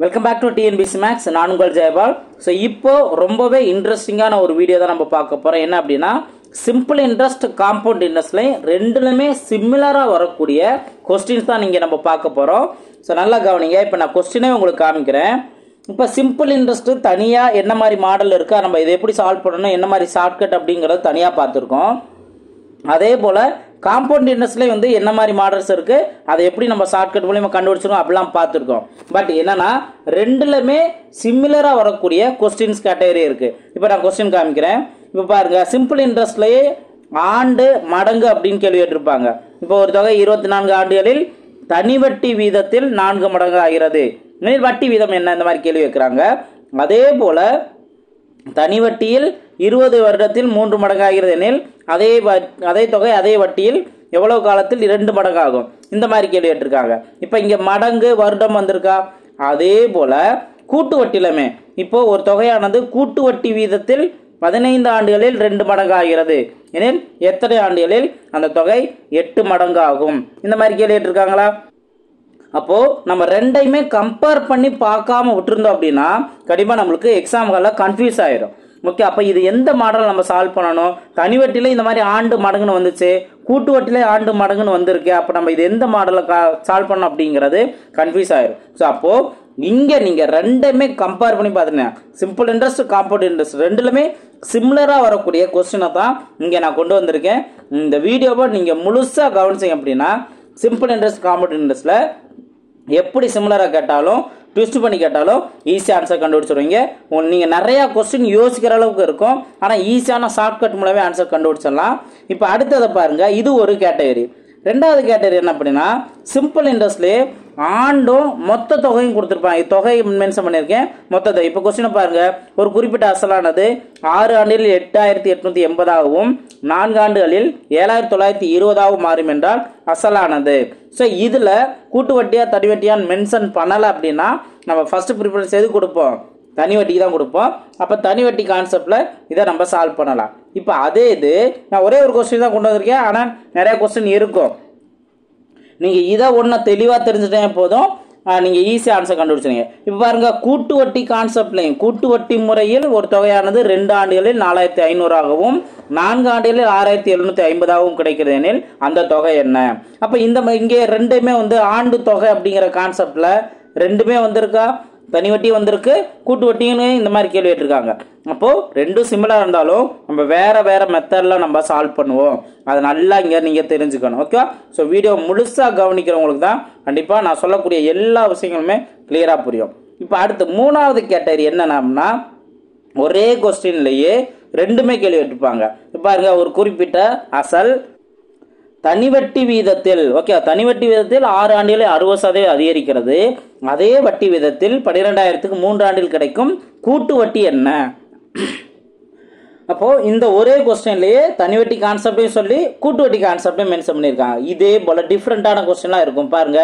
Welcome back to TNPSC maths. நான் உங்கள் Jayapal. So இப்போ ரொம்பவே இன்ட்ரெஸ்டிங்கான ஒரு வீடியோ தான் நம்ம பார்க்க போகிறோம். என்ன அப்படின்னா, சிம்பிள் இன்ட்ரெஸ்ட், காம்பவுண்ட் இன்ட்ரெஸ்ட்லையும் ரெண்டுலுமே சிமிலராக வரக்கூடிய கொஸ்டின்ஸ் தான் நீங்கள் நம்ம பார்க்க போகிறோம். ஸோ நல்லா கவனிங்க. இப்போ நான் கொஸ்டினே உங்களுக்கு காமிக்கிறேன். இப்போ சிம்பிள் இன்ட்ரெஸ்ட் தனியாக என்ன மாதிரி மாடல் இருக்கா, நம்ம இதை எப்படி சால்வ் பண்ணணும், என்ன மாதிரி ஷார்ட்கட் அப்படிங்கிறது தனியாக பார்த்துருக்கோம். அதே போல் காம்பவுண்ட் இன்ட்ரெஸ்ட்லேயே வந்து என்ன மாதிரி மாடல்ஸ் இருக்குது, அதை எப்படி நம்ம ஷார்ட்கட் மூலியமாக கண்டுபிடிச்சிருக்கோம் அப்படிலாம் பார்த்துருக்கோம். பட் என்னன்னா ரெண்டுலுமே சிமிலராக வரக்கூடிய கொஸ்டின்ஸ் கேட்டகரி இருக்குது. இப்போ நான் கொஸ்டின் காமிக்கிறேன். இப்போ பாருங்க, சிம்பிள் இன்ட்ரெஸ்ட்லேயே ஆண்டு மடங்கு அப்படின்னு கேள்வி கேட்டிருப்பாங்க. இப்போ ஒரு தொகை 24 ஆண்டுகளில் தனி வட்டி வீதத்தில் 4 மடங்கு ஆகிறது. வட்டி வீதம் என்ன, இந்த மாதிரி கேள்வி வைக்கிறாங்க. அதே போல தனி வட்டியில் 20 வருடத்தில் 3 மடங்கு ஆகிறது எனில் அதே தொகை அதே வட்டியில் எவ்வளவு காலத்தில் 2 மடங்கு ஆகும், இந்த மாதிரி கேள்வி கேட்டிருக்காங்க. இப்போ இங்கே மடங்கு வருடம் வந்திருக்கா. அதே போல கூட்டு வட்டியிலுமே இப்போ ஒரு தொகையானது கூட்டு வட்டி வீதத்தில் 15 ஆண்டுகளில் 2 மடங்கு ஆகிறது எனில் எத்தனை ஆண்டுகளில் அந்த தொகை 8 மடங்கு ஆகும், இந்த மாதிரி கேள்வி கேட்டிருக்காங்களா. அப்போ நம்ம ரெண்டையுமே கம்பேர் பண்ணி பார்க்காம விட்டுருந்தோம் அப்படின்னா கண்டிப்பாக நம்மளுக்கு எக்ஸாம்களில் கன்ஃபியூஸ் ஆயிடும். ஓகே, அப்போ இது எந்த மாடல் நம்ம சால்வ் பண்ணணும். தனி வட்டியில இந்த மாதிரி ஆண்டு மடங்குன்னு வந்துச்சு, கூட்டு வட்டியில ஆண்டு மடங்குன்னு வந்திருக்கு. அப்போ நம்ம இது எந்த மாடலில் சால்வ் பண்ணணும் அப்படிங்கிறது கன்ஃபியூஸ் ஆயிடும். ஸோ அப்போ இங்கே நீங்கள் ரெண்டையுமே கம்பேர் பண்ணி பார்த்துருங்க. சிம்பிள் இன்ட்ரெஸ்ட், காம்பவுண்ட் இன்ட்ரெஸ்ட் ரெண்டுலுமே சிமிலராக வரக்கூடிய கொஸ்டினை தான் இங்கே நான் கொண்டு வந்திருக்கேன். இந்த வீடியோவை நீங்கள் முழுசாக கவனிச்சிங்க அப்படின்னா சிம்பிள் இன்ட்ரெஸ்ட், காம்பவுண்ட் இன்ட்ரெஸ்ட்டில் எப்படி சிமிலராக கேட்டாலும் ட்விஸ்ட் பண்ணி கேட்டாலும் ஈஸியாக ஆன்சர் கண்டுபிடிச்சிடுவீங்க. நீங்கள் நிறையா கொஸ்டின் யோசிக்கிற அளவுக்கு இருக்கும், ஆனால் ஈஸியான ஷார்ட்கட் மூலமே ஆன்சர் கண்டுபிடிச்சிடலாம். இப்போ அடுத்ததை பாருங்கள், இது ஒரு கேட்டகரி. ரெண்டாவது கேட்டகரி என்ன அப்படின்னா, சிம்பிள் இன்ட்ரெஸ்ட்லேயே ஆண்டும் மொத்த தொகையும் கொடுத்துருப்பாங்க. தொகை மென்ஷன் பண்ணியிருக்கேன், மொத்த தொகை. இப்போ கொஸ்டினை பாருங்க, ஒரு குறிப்பிட்ட அசலானது 6 ஆண்டுகளில் 8880 4 ஆண்டுகளில் 7920 மாறும் என்றால் அசலானது. ஸோ இதில் கூட்டு வட்டியா தனி வட்டியான்னு மென்ஷன் பண்ணலை அப்படின்னா நம்ம ஃபர்ஸ்ட் ப்ரிஃபரன்ஸ் எது கொடுப்போம், தனி வட்டிக்கு தான் கொடுப்போம். அப்போ தனி வட்டி கான்செப்டில் இதை நம்ம சால்வ் பண்ணலாம். இப்போ அதே இது நான் ஒரே ஒரு கொஸ்டின் தான் கொண்டு வந்திருக்கேன், ஆனால் நிறைய கொஸ்டின் இருக்கும். நீங்கள் இதை ஒன்று தெளிவாக தெரிஞ்சுட்டே போதும், நீங்கள் ஈஸியாக ஆன்சர் கண்டுபிடிச்சிங்க. இப்போ பாருங்க, கூட்டு வட்டி கான்செப்ட்லையும் கூட்டு வட்டி முறையில் ஒரு தொகையானது 2 ஆண்டுகளில் 4500 4 ஆண்டுகளில் 6750 கிடைக்கிறது எனில் அந்த தொகை என்ன. அப்போ இங்கே ரெண்டுமே வந்து ஆண்டு தொகை அப்படிங்கிற கான்செப்டில் ரெண்டுமே வந்திருக்கா, தனி வட்டி வந்திருக்கு, கூட்டு வட்டின்னு இந்த மாதிரி கேள்வி கேட்டிருக்காங்க. அப்போது ரெண்டும் சிமிலராக இருந்தாலும் நம்ம வேறு மெத்தடில் நம்ம சால்வ் பண்ணுவோம். அதை நல்லா இங்கே நீங்கள் தெரிஞ்சுக்கணும். ஓகே, ஸோ வீடியோ முழுசாக கவனிக்கிறவங்களுக்கு தான் கண்டிப்பாக நான் சொல்லக்கூடிய எல்லா விஷயங்களுமே கிளியராக புரியும். இப்போ அடுத்து மூணாவது கேட்டகரி என்னன்னா, ஒரே கொஸ்டின்லேயே ரெண்டுமே கேள்வி கேட்டிருப்பாங்க. இப்போ பாருங்க, ஒரு குறிப்பிட்ட அசல் தனி வட்டி வீதத்தில், ஓகே, தனி வட்டி வீதத்தில் 6 ஆண்டுகளில் 60% அதிகரிக்கிறது. அதே வட்டி வீதத்தில் 12000க்கு 3 ஆண்டில் கிடைக்கும் கூட்டு வட்டி என்ன. அப்போ இந்த ஒரே கொஸ்டின்லயே தனி வட்டி கான்செப்டையும் சொல்லி கூட்டு வட்டி கான்செப்டையும் மென்ஷன் பண்ணியிருக்காங்க. இதே போல டிஃப்ரெண்டான கொஸ்டின்லாம் இருக்கும். பாருங்க,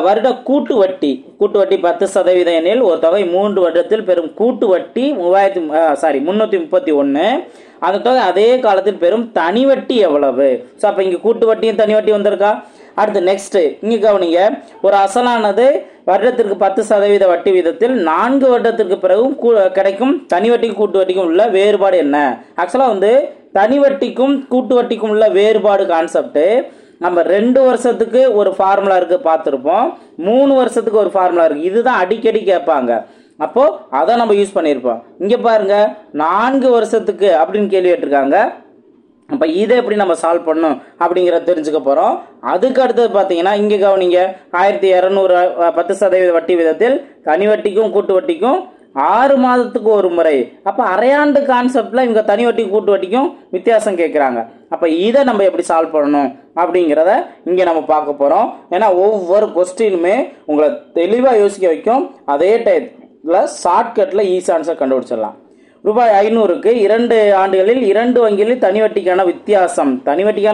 வருட கூட்டு வட்டி 10% எனில் ஒரு தொகை 3 வருடத்தில் பெறும் கூட்டு வட்டி 331. அந்த தொகை அதே காலத்தில் பெறும் தனி வட்டி எவ்வளவு. ஸோ அப்போ இங்கே கூட்டு வட்டியும் தனி வட்டி வந்திருக்கா. அடுத்து நெக்ஸ்ட் இங்கே கவனிங்க, ஒரு அசலானது வருடத்திற்கு 10% வட்டி வீதத்தில் 4 வருடத்திற்கு பிறகும் கிடைக்கும் தனி வட்டிக்கும் கூட்டு வட்டிக்கும் உள்ள வேறுபாடு என்ன. ஆக்சுவலாக வந்து தனி வட்டிக்கும் கூட்டு வட்டிக்கும் உள்ள வேறுபாடு கான்செப்ட் நம்ம 2 வருஷத்துக்கு ஒரு ஃபார்முலா இருக்கு பார்த்துருப்போம், 3 வருஷத்துக்கு ஒரு ஃபார்முலா இருக்கு. இதுதான் அடிக்கடி கேட்பாங்க. அப்போ அதை நம்ம யூஸ் பண்ணியிருப்போம். இங்கே பாருங்க, 4 வருஷத்துக்கு அப்படின்னு கேள்வி கேட்டிருக்காங்க. அப்போ இதை எப்படி நம்ம சால்வ் பண்ணணும் அப்படிங்கிறத தெரிஞ்சுக்க போகிறோம். அதுக்கு அடுத்தது பார்த்தீங்கன்னா, இங்கே கவனிங்க, 1200 10% வட்டி விதத்தில் தனி வட்டிக்கும் கூட்டு வட்டிக்கும் 6 மாதத்துக்கு ஒரு முறை. அப்போ அரையாண்டு கான்செப்டில் இவங்க தனி வட்டி கூட்டு வட்டிக்கும் வித்தியாசம் கேட்குறாங்க. அப்போ இதை நம்ம எப்படி சால்வ் பண்ணணும் அப்படிங்கிறத இங்கே நம்ம பார்க்க போகிறோம். ஏன்னா ஒவ்வொரு கொஸ்டினுமே உங்களை தெளிவாக யோசிக்க வைக்கும். அதே டைத்தில் ஷார்ட்கட்டில் ஈஸி ஆன்சர் கண்டுபிடிச்சிடலாம். ரூபாய் 500க்கு 2 ஆண்டுகளில் 2 வங்கிகளில் தனி வட்டிக்கான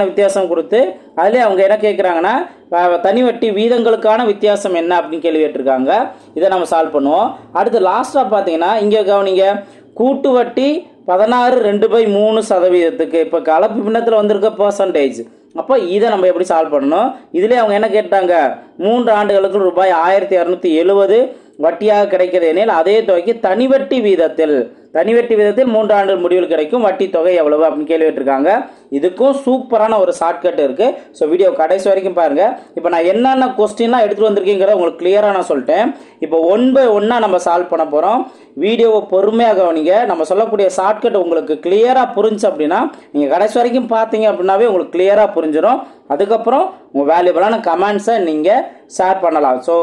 வித்தியாசம் கொடுத்து அதிலே அவங்க என்ன கேட்குறாங்கன்னா, தனி வட்டி வீதங்களுக்கான வித்தியாசம் என்ன அப்படின்னு கேள்வி கேட்டிருக்காங்க. இதை நம்ம சால்வ் பண்ணுவோம். அடுத்து லாஸ்ட்டாக பார்த்தீங்கன்னா, இங்கே கவனிங்க, கூட்டு வட்டி 16/2/3%. இப்போ கலப்பு பின்னத்தில் வந்திருக்க பெர்சன்டேஜ். அப்போ இதை நம்ம எப்படி சால்வ் பண்ணணும். இதுலேயே அவங்க என்ன கேட்டாங்க, 3 ஆண்டுகளுக்கு ரூபாய் 1270 வட்டியாக கிடைக்கிறது எனில் அதே தொகைக்கு தனிவட்டி வீதத்தில் 3 ஆண்டு முடிவில் கிடைக்கும் வட்டி தொகை எவ்வளவு அப்படின்னு கேள்வி கேட்டிருக்காங்க. இதுக்கும் சூப்பரான ஒரு ஷார்ட்கட் இருக்கு. ஸோ வீடியோ கடைசி வரைக்கும் பாருங்க. இப்போ நான் என்னென்ன கொஸ்டின்லாம் எடுத்துட்டு வந்திருக்கீங்கிறத உங்களுக்கு கிளியரா நான் சொல்லிட்டேன். இப்போ 1 by 1 நம்ம சால்வ் பண்ண போறோம். வீடியோவை பொறுமையாக கவனிங்க. நம்ம சொல்லக்கூடிய ஷார்ட்கட் உங்களுக்கு கிளியரா புரிஞ்சு அப்படின்னா நீங்க கடைசி வரைக்கும் பார்த்தீங்க அப்படின்னாவே உங்களுக்கு கிளியரா புரிஞ்சிடும். அதுக்கப்புறம் உங்க வேல்யூபிளான கமெண்ட்ஸை நீங்க ஷேர் பண்ணலாம். ஸோ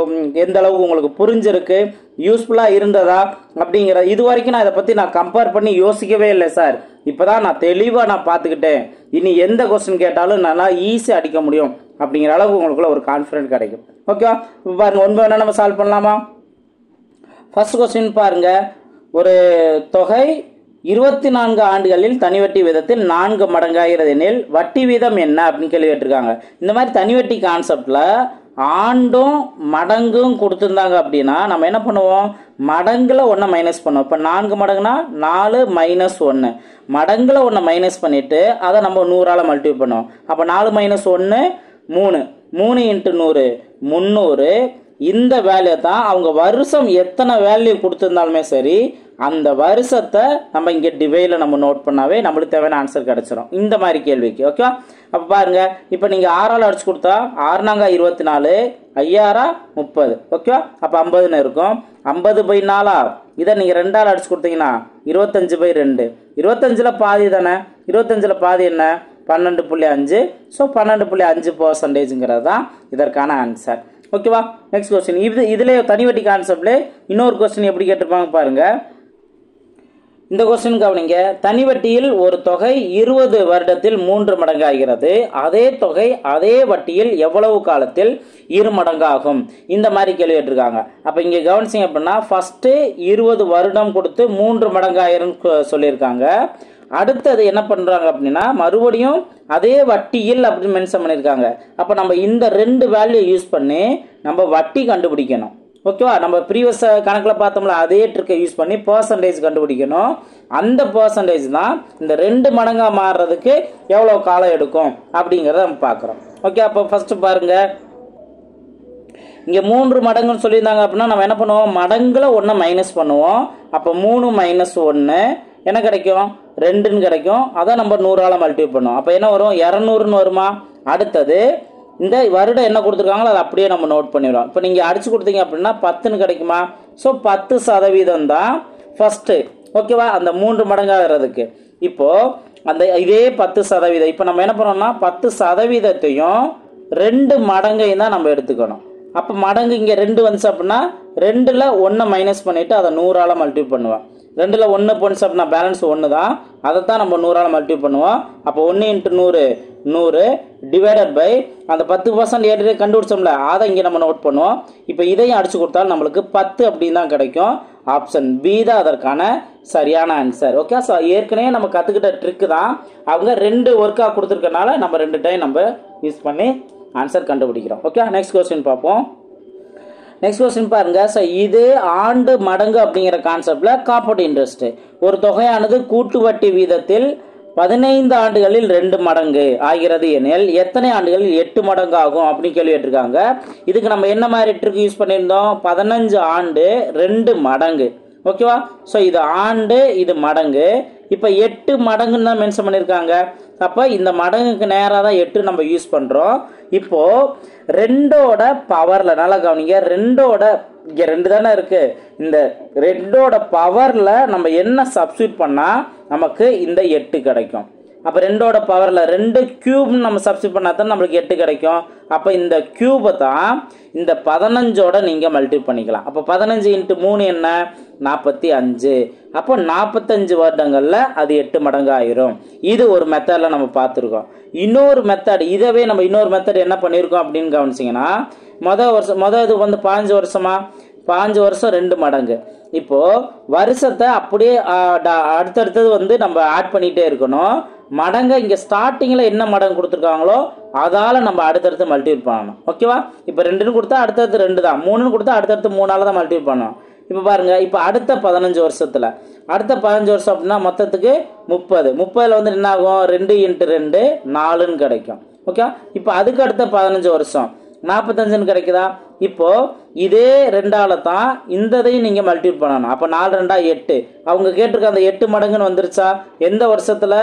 எந்த அளவுக்கு உங்களுக்கு புரிஞ்சிருக்கு, யூஸ்ஃபுல்லா இருந்ததா அப்படிங்கிற இது வரைக்கும் நான் இதை பத்தி நான் கம்பேர் பண்ணி யோசிக்கவே இல்லை சார். இப்பதான் நான் தெளிவா நான் பார்த்துக்கிட்டேன். இனி எந்த கொஸ்டின் கேட்டாலும் நல்லா ஈஸியாக அடிக்க முடியும் அப்படிங்கிற அளவுக்கு உங்களுக்குள்ள ஒரு கான்ஃபிடென்ட் கிடைக்கும். ஓகேவா? இப்போ பாருங்க 1 by 1 நம்ம சால்வ் பண்ணலாமா? ஃபர்ஸ்ட் கொஸ்டின் பாருங்க. ஒரு தொகை 24 ஆண்டுகளில் தனிவட்டி வீதத்தில் 4 மடங்காகிறது எனில் வட்டி வீதம் என்ன அப்படின்னு கேள்வி கேட்டிருக்காங்க. இந்த மாதிரி தனிவட்டி கான்செப்ட்ல ஆண்டும் மடங்கும் கொடுத்துருந்தாங்க அப்படின்னா நம்ம என்ன பண்ணுவோம், மடங்குல 1 மைனஸ் பண்ணுவோம். இப்போ 4 மடங்குனா 4 மைனஸ் 1, மடங்குல 1 மைனஸ் பண்ணிட்டு அதை நம்ம 100ஆல மல்டிப்ளை பண்ணுவோம். அப்போ 4 மைனஸ் 1 3, 3 × 100 300. இந்த வேல்யூ தான் அவங்க வருஷம் எத்தனை வேல்யூ கொடுத்துருந்தாலுமே சரி அந்த வருஷத்தை நம்ம இங்கே டிவைடில் நம்ம நோட் பண்ணாவே நம்மளுக்கு தேவையான ஆன்சர் கிடைச்சிடும் இந்த மாதிரி கேள்விக்கு. ஓகே, அப்போ பாருங்க, இப்போ நீங்கள் 6ஆல் அடிச்சு கொடுத்தா 6 நாங்க 24, 5 30. ஓகே, அப்போ 50ன்னு இருக்கும். 50 by 4 இதை நீங்கள் 2ஆல் அடிச்சு கொடுத்தீங்கன்னா 25 by 2. 25ல் பாதி தானே, 25ல் பாதி என்ன 12.5. ஸோ 12.5% தான் இதற்கான ஆன்சர். ஓகேவா? Next question. இதுல தனிவட்டி கான்செப்ட்ல இன்னொரு கொஸ்டின் எப்படி கேட்டிருப்பாங்க பாருங்க. இந்த கொஸ்டின் கவனிங்க. தனிவட்டியில் ஒரு தொகை 20 வருடத்தில் 3 மடங்கு ஆகிறது. அதே தொகை அதே வட்டியில் எவ்வளவு காலத்தில் 2 மடங்கு ஆகும்? இந்த மாதிரி கேள்வி கேட்டிருக்காங்க. அப்ப இங்க கவனிச்சிங்க அப்படின்னா ஃபர்ஸ்ட் 20 வருடம் கொடுத்து 3 மடங்கு ஆயிரம் சொல்லியிருக்காங்க. அடுத்தது என்ன பண்றாங்க அப்படின்னா மறுபடியும் அதே வட்டியில் அப்படி மென்ஷன் பண்ணியிருக்காங்க. அப்ப நம்ம இந்த 2 வேல்யூ யூஸ் பண்ணி நம்ம வட்டி கண்டுபிடிக்கணும். ஓகேவா? நம்ம ப்ரீவியஸ் கணக்கில் பார்த்தோம்ல அதே ட்ரிக்கை யூஸ் பண்ணி பர்சன்டேஜ் கண்டுபிடிக்கணும். அந்த பர்சன்டேஜ் தான் இந்த 2 மடங்கா மாறுறதுக்கு எவ்வளவு காலம் எடுக்கும் அப்படிங்கிறத நம்ம பார்க்குறோம். ஓகே, அப்போ ஃபர்ஸ்ட் பாருங்க, இங்க 3 மடங்குன்னு சொல்லியிருந்தாங்க அப்படின்னா நம்ம என்ன பண்ணுவோம், மடங்குல 1 மைனஸ் பண்ணுவோம். அப்போ 3 மைனஸ் 1 என்ன கிடைக்கும், 2ன்னு கிடைக்கும். அதை நம்ம 100ஆல மல்டிப்ளை பண்ணுவோம். அப்போ என்ன வரும், 200ன்னு வருமா? அடுத்தது இந்த வருடம் என்ன கொடுத்துருக்காங்களோ அதை அப்படியே நம்ம நோட் பண்ணிடுவோம். இப்போ நீங்கள் அடிச்சு கொடுத்தீங்க அப்படின்னா 10ன்னு கிடைக்குமா? ஸோ 10% தான் ஃபர்ஸ்ட். ஓகேவா? அந்த 3 மடங்காகிறதுக்கு இப்போ அந்த இதே 10%. இப்போ நம்ம என்ன பண்ணோம்னா 10%த்தையும் 2 மடங்கையும் தான் நம்ம எடுத்துக்கணும். அப்போ மடங்கு இங்கே 2 வந்துச்சு அப்படின்னா 2ல் 1 மைனஸ் பண்ணிட்டு அதை 100ஆல மல்டிப்ளை பண்ணுவோம். 2ல் 1 போனுச்சு அப்படின்னா பேலன்ஸ் 1 தான், அதை தான் நம்ம 100ஆல மல்டிப்ளை பண்ணுவோம். அப்போ 1 × 100 100 டிவைடட் பை அந்த 10% ஏற்கனவே கண்டுபிடிச்சோம்ல அதை இங்கே நம்ம நோட் பண்ணுவோம். இப்போ இதையும் அடிச்சு கொடுத்தாலும் நம்மளுக்கு 10 அப்படின்னு தான் கிடைக்கும். ஆப்ஷன் பி தான் அதற்கான சரியான ஆன்சர். ஓகே, ஸோ ஏற்கனவே நம்ம கற்றுக்கிட்ட ட்ரிக் தான். அவங்க 2 ஒர்க்காக கொடுத்துருக்கனால நம்ம 2 டைம் நம்ம யூஸ் பண்ணி ஆன்சர் கண்டுபிடிக்கிறோம். ஓகே, நெக்ஸ்ட் கொஸ்டின் பார்ப்போம். நெக்ஸ்ட் கொஸ்டின் பாருங்க. ஸோ இது ஆண்டு மடங்கு அப்படிங்கிற கான்செப்ட்ல காம்பவுண்ட் இன்ட்ரெஸ்ட். ஒரு தொகையானது கூட்டு வட்டி வீதத்தில் 15 ஆண்டுகளில் 2 மடங்கு ஆகிறது எனில் எத்தனை ஆண்டுகளில் 8 மடங்கு ஆகும் அப்படின்னு கேள்வி கேட்டிருக்காங்க. இதுக்கு நம்ம என்ன மாதிரி ட்ரிக் யூஸ் பண்ணியிருந்தோம், 15 ஆண்டு 2 மடங்கு. ஓகேவா? ஸோ இது ஆண்டு, இது மடங்கு. இப்போ 8 மடங்குன்னு தான் மென்ஷன் பண்ணியிருக்காங்க. அப்போ இந்த மடங்குக்கு நேராக தான் 8 நம்ம யூஸ் பண்ணுறோம். இப்போ 2ஓட பவரில் நல்லா கவனிங்க, 2ஓட இங்கே 2 தானே இருக்கு. இந்த 2ஓட பவரில் நம்ம என்ன சப்ஸ்டியூட் பண்ணால் நமக்கு இந்த 8 கிடைக்கும். அப்போ 2ஓட பவரில் 2 கியூப்னு நம்ம சப்ஸ்டியூட் பண்ணால் தான் நம்மளுக்கு 8 கிடைக்கும். அப்போ இந்த கியூபை தான் இந்த 15ஓட நீங்கள் மல்டிப்ளை பண்ணிக்கலாம். அப்போ 15 × 3 என்ன 45. அப்போ 45 வருடங்களில் அது 8 மடங்கு ஆயிரும். இது ஒரு மெத்தடில் நம்ம பார்த்துருக்கோம். இன்னொரு மெத்தட், இதவே நம்ம இன்னொரு மெத்தட் என்ன பண்ணியிருக்கோம் அப்படின்னு கவனிச்சிங்கன்னா மொதல் இது வந்து 15 வருஷமா, 15 வருஷம் 2 மடங்கு. இப்போ வருஷத்தை அப்படியே அடுத்தடுத்தது வந்து நம்ம ஆட் பண்ணிகிட்டே இருக்கணும். மடங்கை இங்கே ஸ்டார்டிங்கில் என்ன மடங்கு கொடுத்துருக்காங்களோ அதால் நம்ம அடுத்தடுத்து மல்டிபிள் பண்ணணும். ஓகேவா? இப்போ 2ன்னு கொடுத்தா அடுத்தடுத்து 2 தான், 3ன்னு கொடுத்தா அடுத்தடுத்து 3ஆல் தான் மல்டிபிள் பண்ணணும். இப்போ பாருங்க, இப்போ அடுத்த 15 வருஷத்தில் அடுத்த 15 வருஷம் அப்படின்னா மொத்தத்துக்கு 30. 30ல் வந்து என்ன ஆகும், 2 × 2 4ன்னு கிடைக்கும். ஓகே, இப்போ அதுக்கு அடுத்த 15 வருஷம் 45 கிடைக்குதா? இப்போ இதே 2ஆல தான் இந்ததையும் நீங்க மல்டிபிள் பண்ணணும். அப்ப 4 2 8. அவங்க கேட்டிருக்க அந்த 8 மடங்குன்னு வந்துருச்சா? எந்த வருஷத்துல?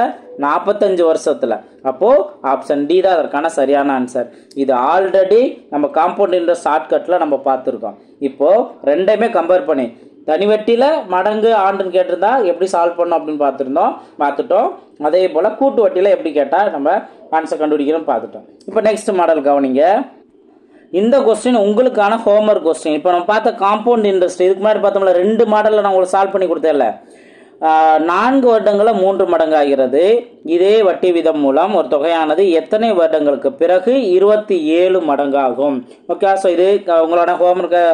45 வருஷத்துல. அப்போ ஆப்ஷன் டி தான் அதற்கான சரியான ஆன்சர். இது ஆல்ரெடி நம்ம காம்பவுண்ட் இன்ட்ரெஸ்ட் ஷார்ட்கட்ல நம்ம பார்த்துருக்கோம். இப்போ ரெண்டையுமே கம்பேர் பண்ணி தனி வட்டியில மடங்கு ஆண்டுன்னு கேட்டிருந்தா எப்படி சால்வ் பண்ணோம் அப்படின்னு பார்த்துட்டோம். அதே போல கூட்டு வட்டியில எப்படி கேட்டா நம்ம ஆன்சர் கண்டுபிடிக்கணும் பார்த்துட்டோம். இப்போ நெக்ஸ்ட் மாடல் கவனிங்க. இந்த கொஸ்டின் உங்களுக்கான ஹோம்வொர்க் கொஸ்டின். இப்போ நம்ம பார்த்த காம்பவுண்ட் இன்ட்ரெஸ்ட் இதுக்கு முன்னாடி பார்த்தோம்ல 2 மாடலில் நான் உங்களுக்கு சால்வ் பண்ணி கொடுத்தேன்ல. 4 வருடங்களில் 3 மடங்கு ஆகிறது. இதே வட்டி விதம் மூலம் ஒரு தொகையானது எத்தனை வருடங்களுக்கு பிறகு 27 மடங்காகும்? ஓகே, ஸோ இது உங்களோட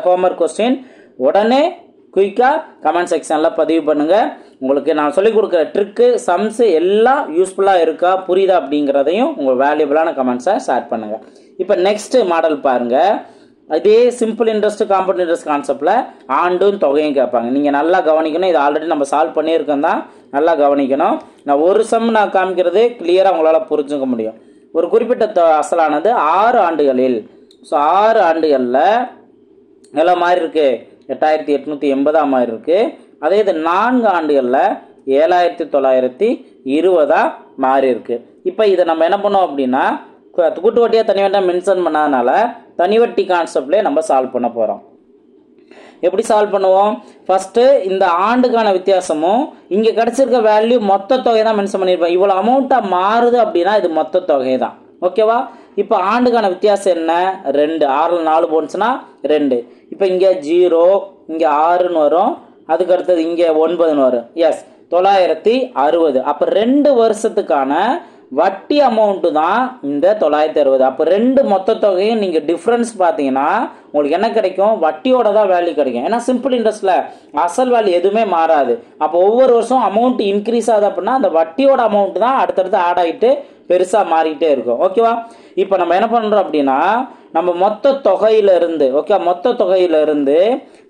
ஹோம்வொர்க் கொஸ்டின். உடனே குயிக்காக கமெண்ட் செக்ஷனில் பதிவு பண்ணுங்க. உங்களுக்கு நான் சொல்லிக் கொடுக்குற ட்ரிக்கு சம்ஸ் எல்லாம் யூஸ்ஃபுல்லாக இருக்கா, புரியுதா அப்படிங்கிறதையும் உங்கள் வேல்யூபிளான கமெண்ட்ஸை ஷேர் பண்ணுங்க. இப்போ நெக்ஸ்ட் மாடல் பாருங்க. அதே சிம்பிள் இன்ட்ரெஸ்ட் காம்பவுண்ட் இன்ட்ரெஸ்ட் கான்செப்ட்ல ஆண்டும் தொகையும் கேட்பாங்க. நீங்கள் நல்லா கவனிக்கணும். இது ஆல்ரெடி நம்ம சால்வ் பண்ணியிருக்கோம் தான், நல்லா கவனிக்கணும். நான் ஒரு சம் நான் காமிக்கிறது கிளியராக உங்களால் புரிஞ்சுக்க முடியும். ஒரு குறிப்பிட்ட அசலானது 6 ஆண்டுகளில், ஸோ 6 ஆண்டுகளில் எவ்வளோ மாதிரி இருக்கு? 8880 மாதிரி இருக்கு. அதே இது 4 ஆண்டுகளில் 7920 மாறி இருக்கு. இப்போ இதை நம்ம என்ன பண்ணோம் அப்படின்னா கூட்டு வட்டியாக தனி வட்டியாக மென்ஷன் பண்ணாதனால தனி வட்டி கான்செப்ட்லேயே நம்ம சால்வ் பண்ண போகிறோம். எப்படி சால்வ் பண்ணுவோம்? ஃபர்ஸ்ட் இந்த ஆண்டுக்கான வித்தியாசமும் இங்கே கிடைச்சிருக்க வேல்யூ மொத்த தொகை தான் மென்ஷன் பண்ணியிருப்போம். இவ்வளோ அமௌண்ட்டாக மாறுது அப்படின்னா இது மொத்த தொகை தான். ஓகேவா? இப்போ ஆண்டுக்கான வித்தியாசம் என்ன? 2. 6ல் 4 போனுச்சுன்னா 2. இப்போ இங்கே 0, இங்கே 6ன்னு வரும். அதுக்கு அடுத்தது இங்கே 9ன்னு வரும். எஸ், 960. அப்போ 2 வருஷத்துக்கான வட்டி அமௌண்ட்டு தான் இந்த 960. அப்போ 2 மொத்த தொகையும் நீங்கள் டிஃப்ரென்ஸ் பார்த்தீங்கன்னா உங்களுக்கு என்ன கிடைக்கும்? வட்டியோட தான் வேல்யூ கிடைக்கும். ஏன்னா சிம்பிள் இன்ட்ரெஸ்ட்ல அசல் வேல்யூ எதுவுமே மாறாது. அப்போ ஒவ்வொரு வருஷம் அமௌண்ட் இன்க்ரீஸ் ஆகுது அப்படின்னா அந்த வட்டியோட அமௌண்ட் தான் அடுத்தடுத்து ஆட் ஆகிட்டு பெருசாக மாறிக்கிட்டே இருக்கும். ஓகேவா? இப்போ நம்ம என்ன பண்ணுறோம் அப்படின்னா நம்ம மொத்த தொகையிலிருந்து, ஓகே, மொத்த தொகையிலிருந்து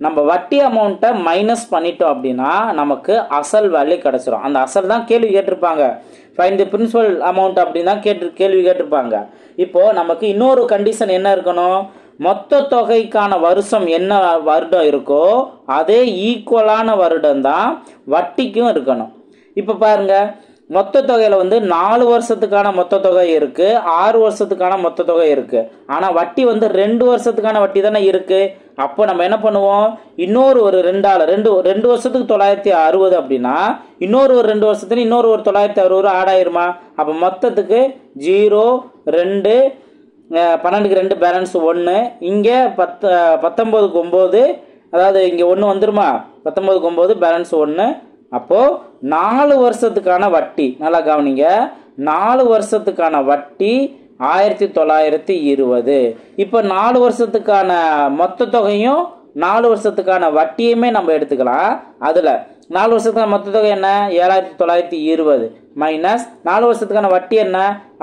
நம்ம வட்டி அமௌண்ட்டை மைனஸ் பண்ணிட்டோம் அப்படின்னா நமக்கு அசல் வேல்யூ கிடைச்சிரும். அந்த அசல் தான் கேள்வி கேட்டிருப்பாங்க. ஃபைண்ட் தி பிரின்சிபல் அமௌண்ட் அப்படின்னு தான் கேள்வி கேட்டிருப்பாங்க. இப்போ நமக்கு இன்னொரு கண்டிஷன் என்ன இருக்கணும்? மொத்த தொகைக்கான வருஷம் என்ன வருடம் இருக்கோ அதே ஈக்குவலான வருடம் தான் வட்டிக்கும் இருக்கணும். இப்போ பாருங்க, மொத்த தொகையில 4 வருஷத்துக்கான மொத்த தொகை இருக்கு, 6 வருஷத்துக்கான மொத்த தொகை இருக்கு. ஆனா வட்டி 2 வருஷத்துக்கான வட்டி தானே இருக்கு. அப்போ நம்ம என்ன பண்ணுவோம்? இன்னொரு ஒரு 2 வருஷத்துக்கு 960 அப்படின்னா இன்னொரு ஒரு 2 வருஷத்துக்கு இன்னொரு ஒரு 960 ஆட் ஆயிருமா? அப்போ மொத்தத்துக்கு 0 2 12க்கு 2 பேலன்ஸ் 1. இங்கே 19க்கு 9, அதாவது இங்கே 1 வந்துருமா? 19க்கு 9 பேலன்ஸ் 1. அப்போ 4 வருஷத்துக்கான வட்டி நல்லா கவனிங்க. 4 வருஷத்துக்கான வட்டி 1920. இப்போ 4 வருஷத்துக்கான மொத்த தொகையும் 4 வருஷத்துக்கான வட்டியுமே நம்ம எடுத்துக்கலாம். அதுல 4 வருஷத்துக்கான மொத்த தொகை என்ன? 7920 மைனஸ் 4 வருஷத்துக்கான வட்டி என்ன?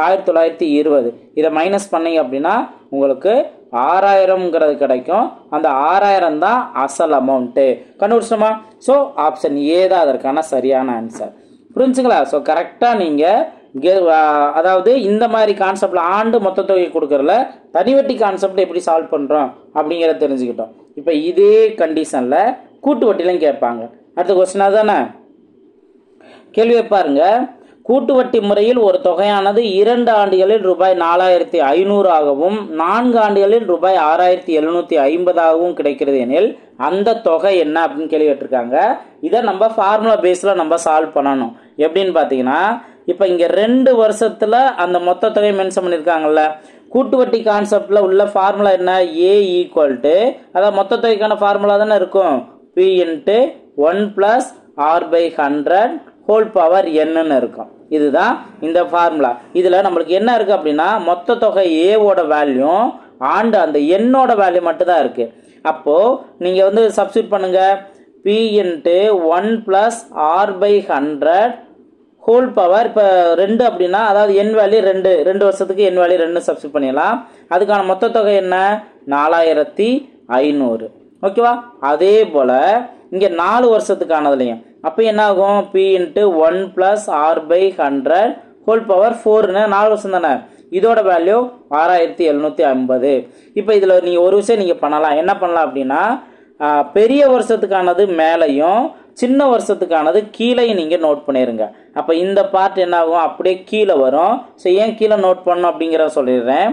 1920. இதை மைனஸ் பண்ணீங்க அப்படின்னா உங்களுக்கு 6000ங்கிறது கிடைக்கும். அந்த 6000 தான் அசல் அமௌண்ட்டு. கண்டுபிடிச்சோமா? ஸோ ஆப்ஷன் ஏ தான் அதற்கான சரியான ஆன்சர். புரிஞ்சுங்களா? ஸோ கரெக்டாக நீங்கள் அதாவது இந்த மாதிரி கான்செப்ட்ல ஆண்டு மொத்த தொகை கொடுக்கறதுல தனிவட்டி கான்செப்ட் எப்படி சால்வ் பண்ணுறோம் அப்படிங்கிறத தெரிஞ்சுக்கிட்டோம். இப்போ இதே கண்டிஷனில் கூட்டு வட்டிலையும் கேட்பாங்க. அடுத்த கொஸ்டின் தானே கேள்வி பாருங்க. கூட்டு வட்டி முறையில் ஒரு தொகையானது 2 ஆண்டுகளில் ரூபாய் 4500 ஆகவும் 4 ஆண்டுகளில் ரூபாய் 6750 ஆகவும் கிடைக்கிறது எனில் அந்த தொகை என்ன அப்படின்னு கேள்வி கேட்டிருக்காங்க. இதை நம்ம ஃபார்முலா பேஸில் நம்ம சால்வ் பண்ணணும். எப்படின்னு பார்த்தீங்கன்னா இப்போ இங்கே 2 வருஷத்தில் அந்த மொத்த தொகை மென்ஷன் பண்ணியிருக்காங்கல்ல. கூட்டு வட்டி கான்செப்டில் உள்ள ஃபார்முலா என்ன? ஏ ஈக்குவல் டு, அதாவது மொத்த தொகைக்கான ஃபார்முலா தானே இருக்கும், P into 1 + r/100 whole power n இருக்கும். இதுதான் இந்த ஃபார்முலா. இதில் நம்மளுக்கு என்ன இருக்குது அப்படின்னா மொத்த தொகை ஏவோட வேல்யூ ஆண்டு அந்த என்னோட வேல்யூ மட்டும் தான் இருக்குது. அப்போது நீங்கள் சப்ஸ்டியூட் பண்ணுங்க. B into 1 + r/100 whole power, இப்போ 2 அப்படின்னா அதாவது என் வேல்யூ 2 வருஷத்துக்கு என் வேல்யூ 2 சப்ஸ்டியூட் பண்ணிடலாம். அதுக்கான மொத்த தொகை என்ன? 4500. ஓகேவா? அதே போல் இங்கே 4 வருஷத்துக்கானதுலையும் அப்போ என்ன ஆகும்? P into 1 + r/100 whole power 4ன்னு 4 வருஷம் தானே. இதோட வேல்யூ 6750. இப்போ இதில் நீங்கள் ஒரு விஷயம் நீங்கள் பண்ணலாம். என்ன பண்ணலாம் அப்படின்னா பெரிய வருஷத்துக்கானது மேலையும் சின்ன வருஷத்துக்கானது கீழையும் நீங்கள் நோட் பண்ணிடுங்க. அப்போ இந்த பார்ட் என்ன ஆகும், அப்படியே கீழே வரும். ஸோ ஏன் கீழே நோட் பண்ணணும் அப்படிங்கிறத சொல்லிடுறேன்.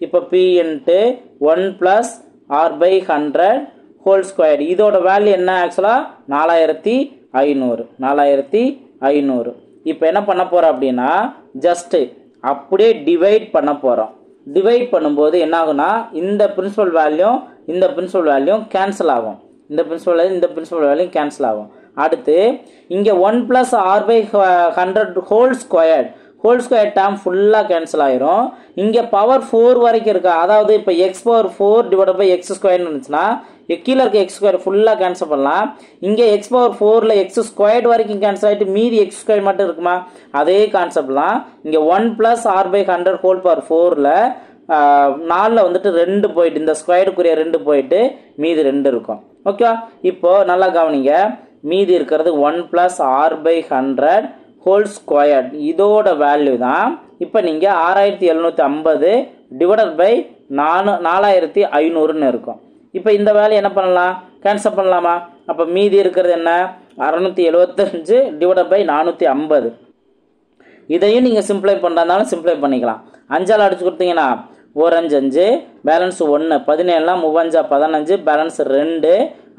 இப்போ P into 1 + R/100 whole square, இதோட வேல்யூ என்ன ஆக்சுவலாக 4500. இப்போ என்ன பண்ண போகிறோம் அப்படின்னா ஜஸ்ட்டு அப்படியே டிவைட் பண்ண போகிறோம். டிவைட் பண்ணும்போது என்ன ஆகுனா இந்த பிரின்சிபல் வேல்யூ இந்த பிரின்சிபல் வேல்யூ கேன்சல் ஆகும். இந்த பிரின்சிபல் வேல்யூ கேன்சல் ஆகும். அடுத்து இங்கே 1 + R/100 ஹோல் ஸ்கொயர் டேர்ம் ஃபுல்லாக கேன்சல் ஆயிரும். இங்கே பவர் 4 வரைக்கும் இருக்கா, அதாவது இப்போ x⁴ / x² இருந்துச்சுன்னா கீழே இருக்க x² ஃபுல்லாக கேன்சல் பண்ணலாம். இங்கே x⁴ x² வரைக்கும் கேன்சல் ஆகிட்டு மீதி x² மட்டும் இருக்குமா, அதே கான்செப்ட் தான். இங்கே 1 + R/100 ஹோல் பவர் 4ல் 4ல் வந்துட்டு 2 போயிட்டு இந்த ஸ்கொயருக்குரிய 2 போயிட்டு மீதி 2 இருக்கும். ஓகே, இப்போ நல்லா கவனிங்க. மீதி இருக்கிறது 1 + R/100 ஹோல் ஸ்கொயர், இதோட வேல்யூ தான் இப்போ நீங்கள் 6750 / 4500 இருக்கும். இப்போ இந்த வேல்யூ என்ன பண்ணலாம், கேன்சல் பண்ணலாமா? அப்போ மீதி இருக்கிறது என்ன, 675 / 450. இதையும் நீங்கள் சிம்பிளை பண்ணுறதுனாலும் சிம்பிளை பண்ணிக்கலாம். 5ஆல் அடிச்சு கொடுத்தீங்கன்னா 1 5 5 பேலன்ஸ் 1 17 3 15 பேலன்ஸ் 2.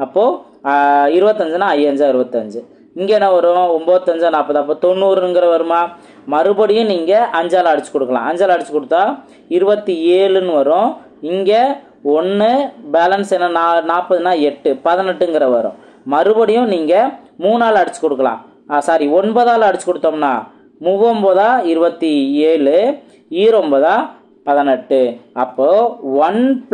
அப்போது 25னா 5 25. இங்கே என்ன வரும், 9 5 40, அப்போ 90ங்கிற வருமா? மறுபடியும் நீங்கள் 5ஆல் அடிச்சு கொடுக்கலாம். 5ஆல் அடிச்சு கொடுத்தா 27ன்னு வரும். இங்கே 1 பேலன்ஸ் என்ன 40னா 8 18ங்கிற வரும். மறுபடியும் நீங்கள் 3ஆல் அடிச்சு கொடுக்கலாம். 9ஆல் அடிச்சு கொடுத்தோம்னா 39 27 29 18. அப்போ 1 +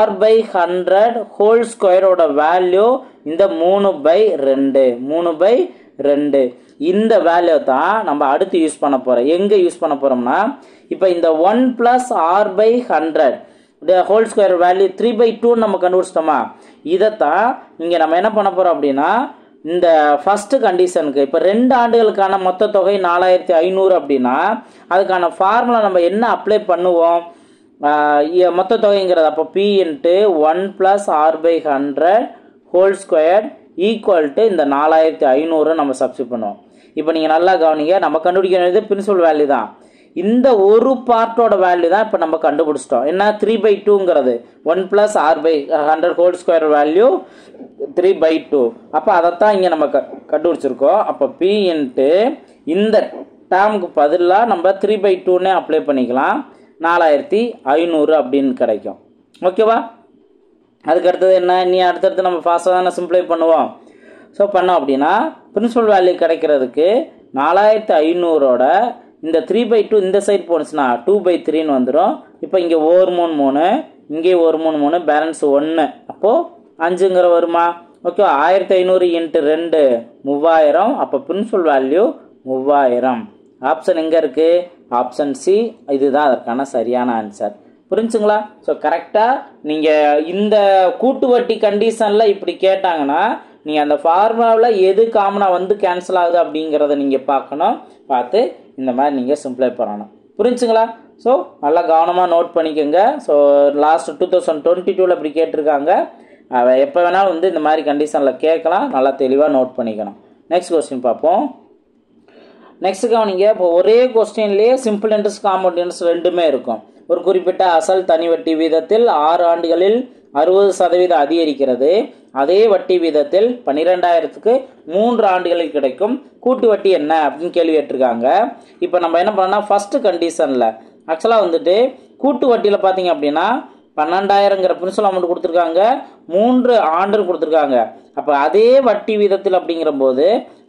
R/100 ஹோல் ஸ்கொயரோட வேல்யூ இந்த 3/2. இந்த வேல்யூ தான் நம்ம அடுத்து யூஸ் பண்ண போகிறோம். எங்கே யூஸ் பண்ண போகிறோம்னா இப்போ இந்த 1 + R/100 ஹோல் ஸ்கொயர் வேல்யூ 3/2 நம்ம கண்டுபிடிச்சிட்டோமா, இதைத்தான் இங்கே நம்ம என்ன பண்ண போகிறோம் அப்படின்னா இந்த ஃபஸ்ட்டு கண்டிஷனுக்கு இப்போ 2 ஆண்டுகளுக்கான மொத்த தொகை 4500 அப்படின்னா அதுக்கான ஃபார்முலா நம்ம என்ன அப்ளை பண்ணுவோம், மொத்த தொகைங்கிறது. அப்போ P into 1 + R/100 whole square equal to இந்த 4500 நம்ம சப்ஸ்டிட் பண்ணுவோம். இப்போ நீங்கள் நல்லா கவனிங்க, நம்ம கண்டுபிடிக்க வேண்டியது பிரின்சிபல் வேல்யூ தான். இந்த ஒரு பார்ட்டோட வேல்யூ தான் இப்போ நம்ம கண்டுபிடிச்சிட்டோம். என்ன 3/2ங்கிறது 1 + R/100 ஹோல் ஸ்கொயர் வேல்யூ 3/2. அப்போ அதைத்தான் இங்கே நம்ம கண்டுபிடிச்சிருக்கோம். அப்போ P இன்ட்டு இந்த டேர்முக்கு பதிலாக நம்ம 3/2ன்னே அப்ளை பண்ணிக்கலாம். 4500 அப்படின்னு கிடைக்கும். ஓகேவா? அதுக்கு அடுத்தது என்ன, நீ அடுத்தடுத்து நம்ம ஃபாஸ்ட்டாக தானே சிம்பிளை பண்ணுவோம். ஸோ பண்ணோம் அப்படின்னா பிரின்சிபல் வேல்யூ கிடைக்கிறதுக்கு 4500ஓட இந்த 3/2 இந்த சைடு போனுச்சுன்னா 2/3ன்னு வந்துடும். இப்போ இங்கே 1 3 3 இங்கே 1 3 3 பேலன்ஸ் 1. அப்போது 5ங்கிற வருமா? ஓகே, 1500 × 2 3000. அப்போ பிரின்சிபல் வேல்யூ 3000. ஆப்ஷன் எங்கே இருக்குது, ஆப்ஷன் சி. இதுதான் அதற்கான சரியான ஆன்சர். புரிஞ்சுங்களா? ஸோ கரெக்டாக நீங்கள் இந்த கூட்டு வட்டி கண்டிஷனில் இப்படி கேட்டாங்கன்னா நீங்கள் அந்த ஃபார்முலாவில் எது காமனாக வந்து கேன்சல் ஆகுது அப்படிங்கிறத நீங்கள் பார்க்கணும். பார்த்து இந்த மாதிரி நீங்கள் சிம்பிளை பண்ணணும். புரிஞ்சுங்களா? ஸோ நல்லா கவனமாக நோட் பண்ணிக்கோங்க. ஸோ லாஸ்ட் 2022 இப்படி கேட்டிருக்காங்க. எப்போ வேணாலும் வந்து இந்த மாதிரி கண்டிஷனில் கேட்கலாம். நல்லா தெளிவாக நோட் பண்ணிக்கணும். நெக்ஸ்ட் கொஸ்டின் பார்ப்போம். நெக்ஸ்ட் கவனிங்க, இப்போ ஒரே கொஸ்டின்லேயே சிம்பிள் இன்ட்ரெஸ்ட் காம்பவுண்ட் இன்ட்ரெஸ்ட் ரெண்டுமே இருக்கும். ஒரு குறிப்பிட்ட அசல் தனி வட்டி வீதத்தில் 6 ஆண்டுகளில் 60% அதிகரிக்கிறது. அதே வட்டி வீதத்தில் 12,000க்கு 3 ஆண்டுகளில் கிடைக்கும் கூட்டு வட்டி என்ன அப்படின்னு கேள்வி கேட்டிருக்காங்க. இப்போ நம்ம என்ன பண்ணோம்னா ஃபர்ஸ்ட் கண்டிஷனில் ஆக்சுவலாக வந்துட்டு கூட்டு வட்டியில் பார்த்தீங்க அப்படின்னா 12,000ங்கிற பிரின்சிபல் அமௌண்ட் கொடுத்துருக்காங்க, 3 ஆண்டு கொடுத்துருக்காங்க. அப்போ அதே வட்டி வீதத்தில் அப்படிங்கிற போது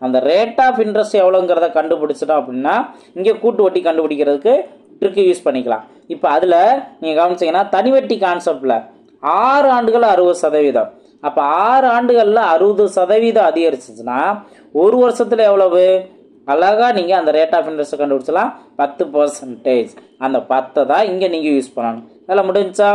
அந்த ரேட் ஆஃப் இன்ட்ரெஸ்ட் எவ்வளோங்கிறத கண்டுபிடிச்சிட்டோம் அப்படின்னா இங்கே கூட்டு வட்டி கண்டுபிடிக்கிறதுக்கு ட்ரிக்கு யூஸ் பண்ணிக்கலாம். இப்போ அதில் நீங்கள் கவனிச்சிங்கன்னா தனி வட்டி கான்செப்டில் 6 ஆண்டுகள் 60%. அப்போ 6 ஆண்டுகளில் 60% அதிகரிச்சிச்சுன்னா ஒரு வருஷத்தில் எவ்வளவு அழகாக நீங்கள் அந்த ரேட் ஆஃப் இன்ட்ரெஸ்ட்டை கண்டுபிடிச்சலாம் 10%. அந்த 10 தான் இங்கே நீங்கள் யூஸ் பண்ணணும். அதெல்லாம் முடிஞ்சா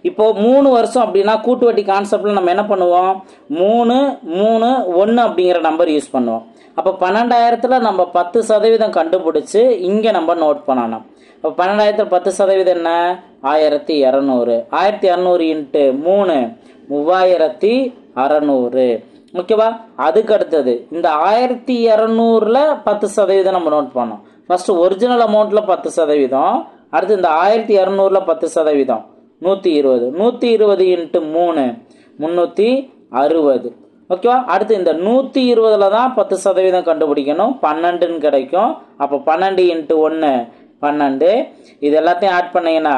இப்போ 3 வருஷம் அப்படின்னா கூட்டு வட்டி கான்செப்டில் நம்ம என்ன பண்ணுவோம், 3 3 1 அப்படிங்கிற நம்பர் யூஸ் பண்ணுவோம். அப்போ 12,000ல் நம்ம 10% கண்டுபிடிச்சி இங்கே நம்ம நோட் பண்ணணும். அப்போ 12,000ல் 10% என்ன, 1200. 1200 இன்ட்டு 3 3600. ஓகேவா? அதுக்கு அடுத்தது இந்த 1200ல் 10% நம்ம நோட் பண்ணோம். ஃபர்ஸ்ட் ஒரிஜினல் அமௌண்ட்ல 10%, அடுத்து இந்த 1200ல் 10%, 120. 120 இன்ட்டு 3 360. ஓகேவா? அடுத்து இந்த 120ல் தான் 10% கண்டுபிடிக்கணும், 12ன்னு கிடைக்கும். அப்போ 12 இன்ட்டு 1 12. இது எல்லாத்தையும் ஆட் பண்ணீங்கன்னா